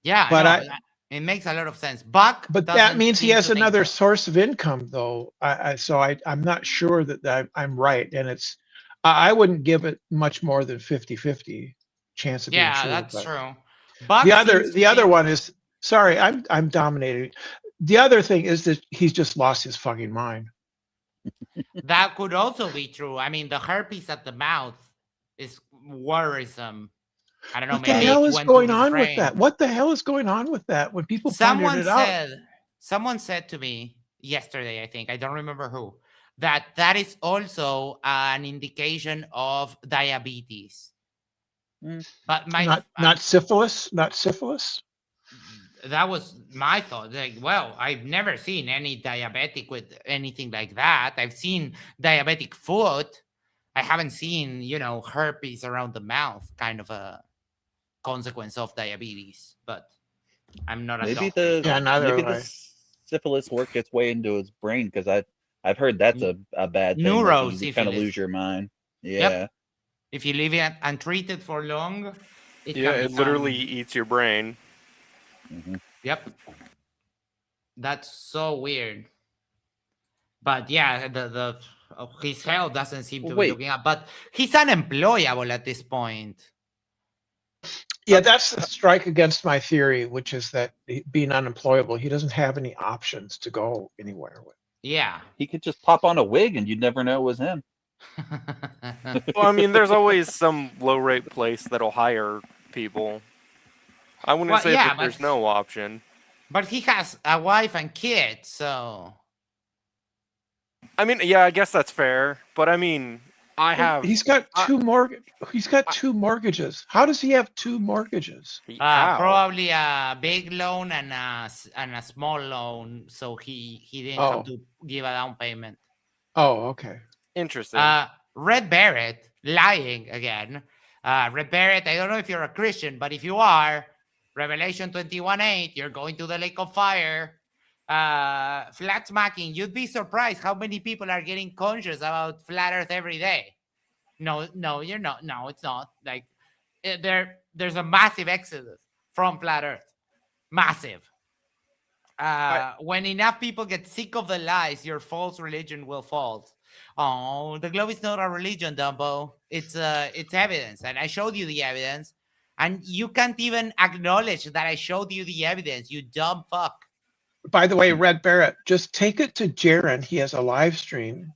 Speaker 2: Yeah,
Speaker 7: But
Speaker 2: no, it makes a lot of sense. Buck,
Speaker 7: but that
Speaker 2: doesn't
Speaker 7: means he
Speaker 2: seem
Speaker 7: has
Speaker 2: to think
Speaker 7: another
Speaker 2: so.
Speaker 7: source of income, though. I'm not sure that I'm right, and it's I wouldn't give it much more than 50-50 chance of being
Speaker 2: Yeah,
Speaker 7: true.
Speaker 2: that's
Speaker 7: But
Speaker 2: true. Buck
Speaker 7: the other one is sorry, I'm dominating. The other thing is that he's just lost his fucking mind.
Speaker 2: That could also be true. I mean, the herpes at the mouth is worrisome. I don't know.
Speaker 7: What the
Speaker 2: Maybe
Speaker 7: hell
Speaker 2: it
Speaker 7: is
Speaker 2: went to
Speaker 7: going
Speaker 2: his
Speaker 7: on with
Speaker 2: brain.
Speaker 7: that? What the hell is going on with that? When people pointed it out,
Speaker 2: Someone said to me yesterday, I think, I don't remember who, that is also an indication of diabetes. But
Speaker 7: not syphilis,
Speaker 2: that was my thought. Like, well, I've never seen any diabetic with anything like that. I've seen diabetic foot. I haven't seen, herpes around the mouth, kind of a consequence of diabetes. But I'm not a
Speaker 4: Maybe
Speaker 2: doctor.
Speaker 4: the syphilis worked its way into his brain, because I've heard that's a bad thing. Like, you kind of lose your mind. Yeah.
Speaker 2: Yep. If you leave it untreated for long,
Speaker 9: it literally eats your brain.
Speaker 4: Mm-hmm.
Speaker 2: Yep. That's so weird. But yeah, his health doesn't seem to be looking up. But he's unemployable at this point.
Speaker 7: Yeah, that's the strike against my theory, which is that being unemployable, he doesn't have any options to go anywhere with.
Speaker 2: Yeah.
Speaker 4: He could just pop on a wig and you'd never know it was him.
Speaker 9: Well, I mean, there's always some low-rate place that'll hire people. I wouldn't say that there's no option.
Speaker 2: But he has a wife and kids, so...
Speaker 9: I mean, yeah, I guess that's fair. But I mean,
Speaker 7: He's got two mortgages. How does he have two mortgages?
Speaker 2: Probably a big loan and a small loan, so he didn't have to give a down payment.
Speaker 7: Oh, okay.
Speaker 9: Interesting.
Speaker 2: Red Barrett, lying again. Red Barrett, I don't know if you're a Christian, but if you are, Revelation 21:8, you're going to the lake of fire. Flat smacking, you'd be surprised how many people are getting conscious about flat earth every day. No, you're not. No, it's not. Like, there's a massive exodus from flat earth. Massive. When enough people get sick of the lies, your false religion will fall. Oh, the globe is not a religion, Dumbo. It's evidence, and I showed you the evidence, and you can't even acknowledge that I showed you the evidence, you dumb fuck.
Speaker 7: By the way, Red Barrett, just take it to Jaron. He has a live stream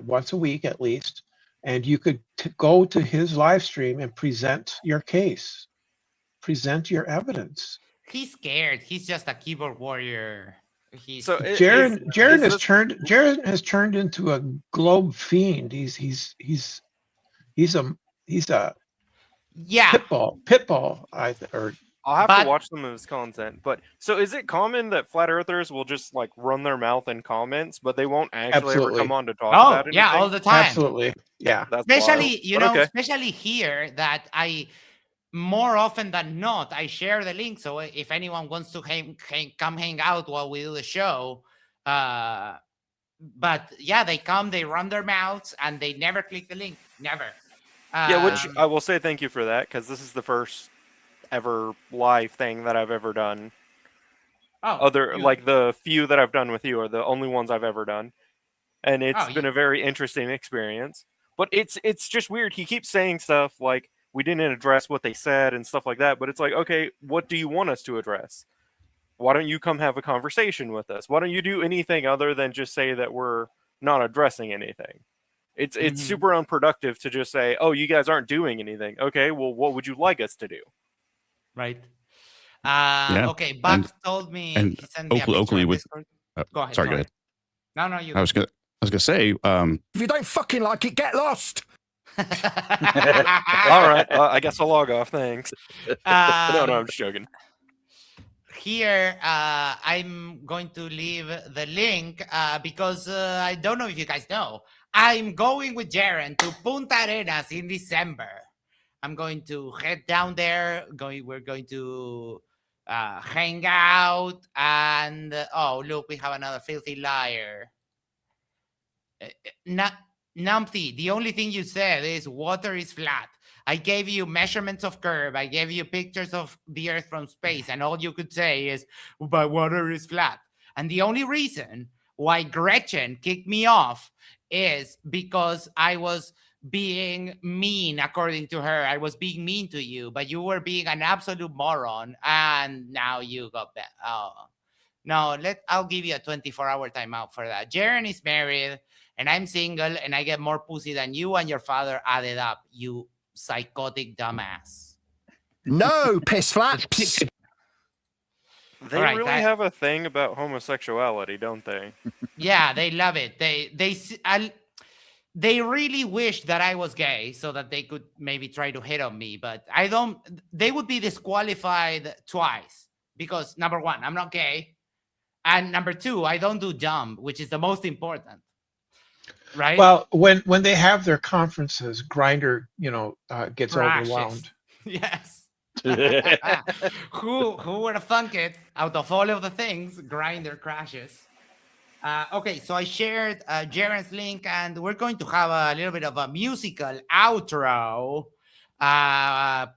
Speaker 7: once a week at least, and you could go to his live stream and present your case, present your evidence.
Speaker 2: He's scared. He's just a keyboard warrior.
Speaker 7: Jaron has turned into a globe fiend. He's a pitbull.
Speaker 9: I'll have to watch some of his content. But so is it common that flat earthers will just like run their mouth in comments, but they won't actually ever come on to talk about anything?
Speaker 2: Yeah, all the time.
Speaker 7: Absolutely. Yeah.
Speaker 2: Especially here, that I more often than not I share the link. So if anyone wants to come hang out while we do the show, but yeah, they come, they run their mouths, and they never click the link. Never.
Speaker 9: Which I will say thank you for that, because this is the first ever live thing that I've ever done. Like the few that I've done with you are the only ones I've ever done, and it's been a very interesting experience. But it's just weird. He keeps saying stuff like we didn't address what they said and stuff like that. But it's like, okay, what do you want us to address? Why don't you come have a conversation with us? Why don't you do anything other than just say that we're not addressing anything? It's super unproductive to just say, oh, you guys aren't doing anything. Okay, well, what would you like us to do?
Speaker 2: Right. Okay, Buck told me he sent me a
Speaker 3: Oakley with.
Speaker 2: Go ahead.
Speaker 3: Sorry, go ahead.
Speaker 2: No, you.
Speaker 3: I was gonna say.
Speaker 11: If you don't fucking like it, get lost.
Speaker 9: All right, I guess I'll log off. Thanks. No, I'm just joking.
Speaker 2: Here, I'm going to leave the link because I don't know if you guys know. I'm going with Jaron to Punta Arenas in December. I'm going to head down there. We're going to hang out. And oh, look, we have another filthy liar. Numpty, the only thing you said is water is flat. I gave you measurements of curve. I gave you pictures of the Earth from space, and all you could say is, but water is flat. And the only reason why Gretchen kicked me off is because I was being mean, according to her. I was being mean to you, but you were being an absolute moron, and now you got that. Oh. No, I'll give you a 24-hour timeout for that. Jaren is married, and I'm single, and I get more pussy than you and your father added up, you psychotic dumbass.
Speaker 11: No, piss flaps.
Speaker 9: They really have a thing about homosexuality, don't they?
Speaker 2: Yeah, they love it. They really wish that I was gay so that they could maybe try to hit on me, but I don't. They would be disqualified twice because, number one, I'm not gay, and number two, I don't do dumb, which is the most important. Right.
Speaker 7: Well, when they have their conferences, Grindr, gets overwhelmed.
Speaker 2: Yes. Who would have thunk it? Out of all of the things, Grindr crashes. Okay, so I shared Jaren's link, and we're going to have a little bit of a musical outro.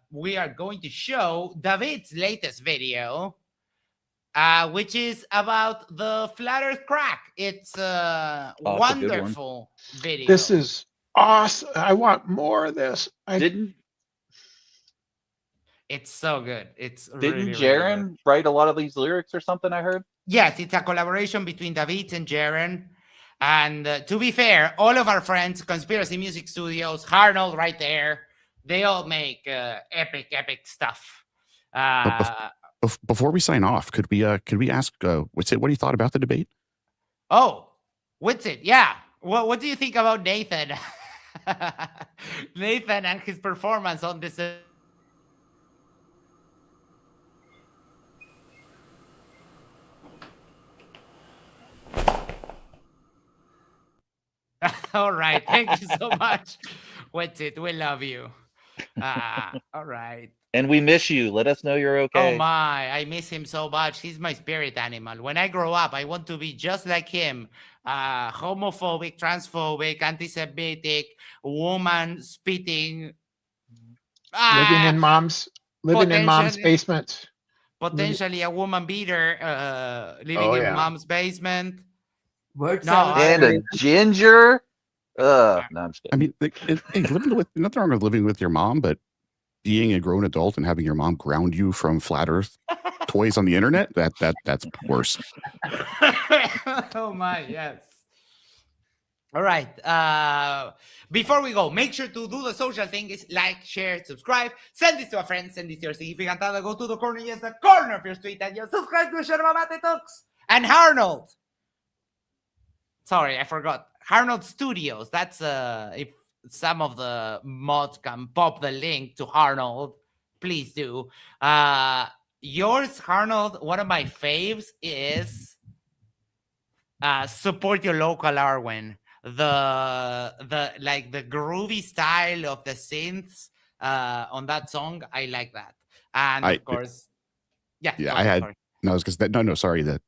Speaker 2: We are going to show David's latest video, which is about the flat Earth crack. It's a wonderful video.
Speaker 7: This is awesome. I want more of this.
Speaker 2: It's so good.
Speaker 4: Didn't
Speaker 2: really,
Speaker 4: Jaren
Speaker 2: really
Speaker 4: write a lot of these lyrics or something? I heard.
Speaker 2: Yes, it's a collaboration between David and Jaren. And to be fair, all of our friends, Conspiracy Music Studios, Arnold right there, they all make epic stuff.
Speaker 3: Before we sign off, could we ask Witsit what he thought about the debate?
Speaker 2: Oh, Witsit, yeah. What do you think about Nathan? Nathan and his performance on this. All right. Thank you so much. Witsit, we love you. All right.
Speaker 4: And we miss you. Let us know you're okay.
Speaker 2: Oh my, I miss him so much. He's my spirit animal. When I grow up, I want to be just like him. Homophobic, transphobic, anti-Semitic, woman spitting.
Speaker 7: Living in mom's basement.
Speaker 2: Potentially a woman beater living in mom's basement.
Speaker 4: And a ginger. No, I'm just kidding.
Speaker 3: I mean, hey, nothing wrong with living with your mom, but being a grown adult and having your mom ground you from flat Earth toys on the internet, that's worse.
Speaker 2: Oh my, yes. All right. Before we go, make sure to do the social thing is like, share, subscribe, send this to a friend, send this to your significant other, go to the corner, yes, the corner of your street, and you subscribe to Yerba Mate Talks. And Arnold. Sorry, I forgot. Arnold Studios. That's if some of the mods can pop the link to Arnold, please do. Yours, Arnold, one of my faves is support your local Arwen. The groovy style of the synths on that song, I like that. And of course,
Speaker 3: I had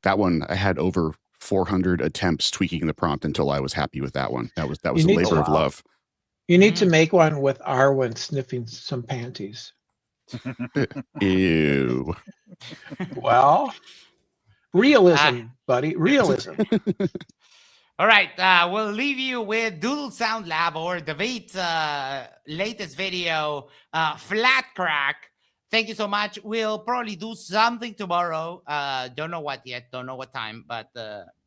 Speaker 3: that one I had over 400 attempts tweaking the prompt until I was happy with that one. That was a labor of love.
Speaker 7: You need to make one with Arwen sniffing some panties.
Speaker 3: Ew.
Speaker 7: Well, realism, buddy. Realism.
Speaker 2: All right. We'll leave you with Doodle Sound Lab or David's latest video, Flat Crack. Thank you so much. We'll probably do something tomorrow. Don't know what yet. Don't know what time, but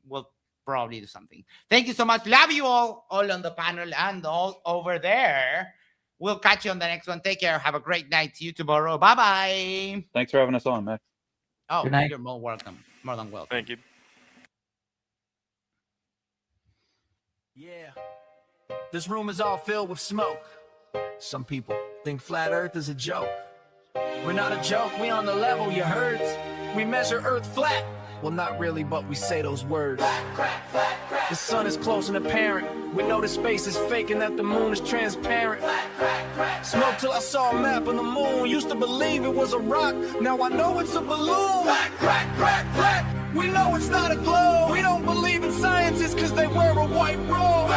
Speaker 2: we'll probably do something. Thank you so much. Love you all on the panel and all over there. We'll catch you on the next one. Take care. Have a great night. See you tomorrow. Bye-bye.
Speaker 4: Thanks for having us on, Max.
Speaker 2: Oh, you're more welcome. More than welcome.
Speaker 9: Thank you.
Speaker 13: Yeah. This room is all filled with smoke. Some people think flat Earth is a joke. We're not a joke, we on the level, you heard. We measure Earth flat, Well, not really, but we say those words. The sun is close and apparent. We know the space is fake and that the moon is transparent. Smoke till I saw a map of the moon. Used to believe it was a rock, now I know it's a balloon. We know it's not a globe. We don't believe in scientists cause they wear a white robe.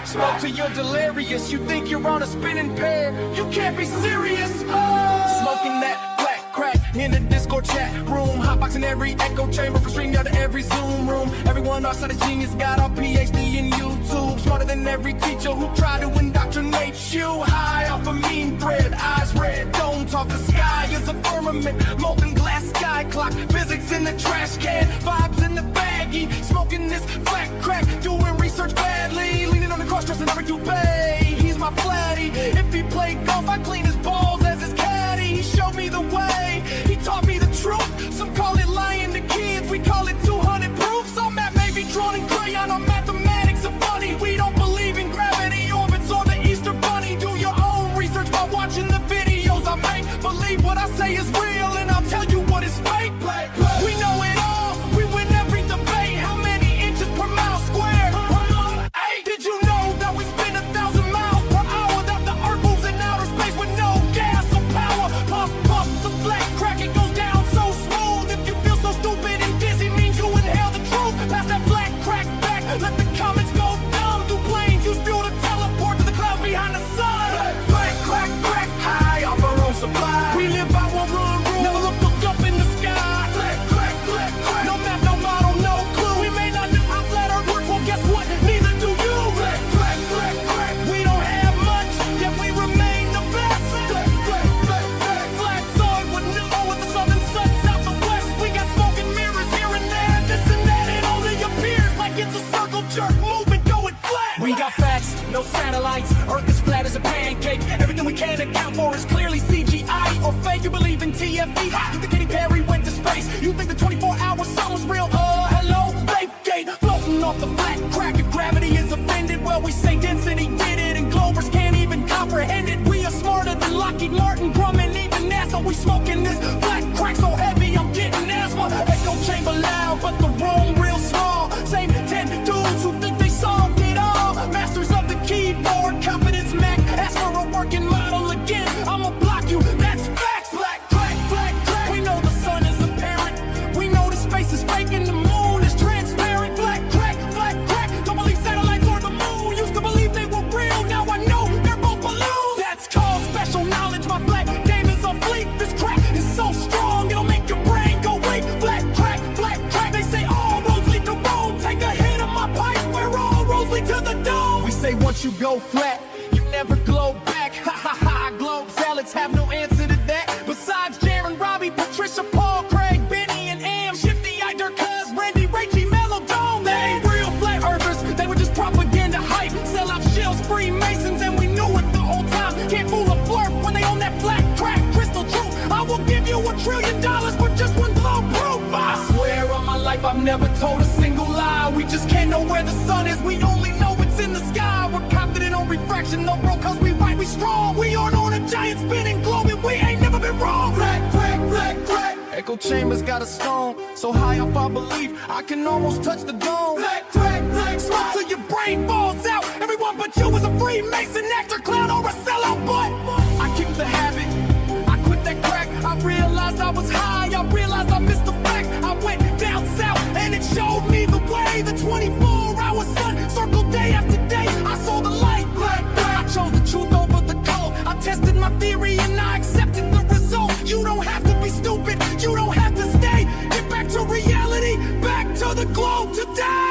Speaker 13: Smoke till you're delirious. You think you're on a spinning pear. You can't be serious. Smoking that black crack in the Discord chat room. Hotboxing every echo chamber for stream out to every Zoom room. Everyone outside of genius got our PhD in YouTube. Smarter than every teacher who tried to indoctrinate you. High off a mean thread, eyes red, don't talk. The sky is a firmament, molten glass sky clock. Physics in the trash can, vibes in the baggie. Smoking this black crack, doing research badly. Leaning on the cross-dress and every toupee. He's my flatty. If he played golf, I clean his balls as his caddy. He showed me the way, he taught me the truth. Some call it lying to kids, we call it 200 proof. Some map may be drawn in crayon or mathematics are funny. We don't believe in gravity orbits or the Easter Bunny. Do your own research by watching the videos I make. Believe what I say is real and I'll tell you what is fake. We know it all, we win every debate. How many inches per mile square? 8. Did you know that we spin 1,000 miles per hour? That the earth moves in outer space with no gas or power. Puff, puff, the black crack, it goes down so smooth. If you feel so stupid and dizzy, means you inhale the truth. Pass that black crack back, let the comments go dumb. Do planes use fuel to teleport to the clouds behind the sun? Black crack, crack, high off our own supply. We live by one rule, never look up in the sky. Black crack, black crack, no map, no model, no clue. We may not know how flat Earth works, well guess what? Neither do you. Black crack, black crack, we don't have much, yet we remain the best. Black crack, black crack, flat soil with no with the southern sun, south and west. We got smoking mirrors here and there, this and that. It only appears like it's a circle jerk movement going flat. We got facts, no satellites. Earth is flat as a pancake. Everything we can account for is clearly CGI or fake. You believe in TFB? You think Katy Perry went to space? You think the 24-hour sun was real? Hello, fake gate floating off the flat crack. If gravity is offended, well we say density did it, and Glovers can't even comprehend it. We are smarter than Lockheed Martin, Grumman, even NASA. We smoking this black crack so heavy I'm getting asthma. Echo chamber loud, but the room real small. Same 10 dudes who think they solved it all. Masters of the keyboard, confidence Mac. Ask for a working model again, I'ma block you. That's facts. Black crack, black crack. We know the sun is apparent. We know the space is fake and the moon is transparent. Black crack, don't believe satellites or the moon. Used to believe they were real, now I know they're both balloons. That's called special knowledge. My black game is on fleek. This crack is so strong, it'll make your brain go weak. Black crack, they say all roads lead to Rome. Take a hit of my pipe, where all roads lead to the dome. We say once you go flat, you never glow back. Ha ha ha, globe salads have no answer to that. Besides Jaron, Robbie, Patricia, Paul, Craig, Benny, and Am. Shifty, Ider, Cuz, Randy, Rachie, Melodome. They ain't real flat earthers, they were just propaganda hype. Sell out shills, Freemasons, and we knew it the whole time. Can't fool a flirt when they own that black crack, crystal truth. I will give you $1 trillion for just one blow proof. I swear on my life I've never told a single lie. We just can't know where the sun is, we only know it's in the sky. We're confident on refraction, no bro, cause we right, we strong. We aren't on a giant spinning globe and we ain't never been wrong. Black crack, black crack. Echo chambers got a stone so high up I believe I can almost touch the dome. Black crack, smoke till your brain falls out. Everyone but you is a Freemason, actor, clown, or a sellout. But I kicked the habit, I quit that crack. I realized I was high, I realized I missed the fact. I went down south and it showed me the way. The 24-hour sun circled day after day. I saw the light, black crack. I chose the truth over the code. I tested my theory and I accepted the result. You don't have to be stupid, you don't have to stay. Get back to reality, back to the globe today.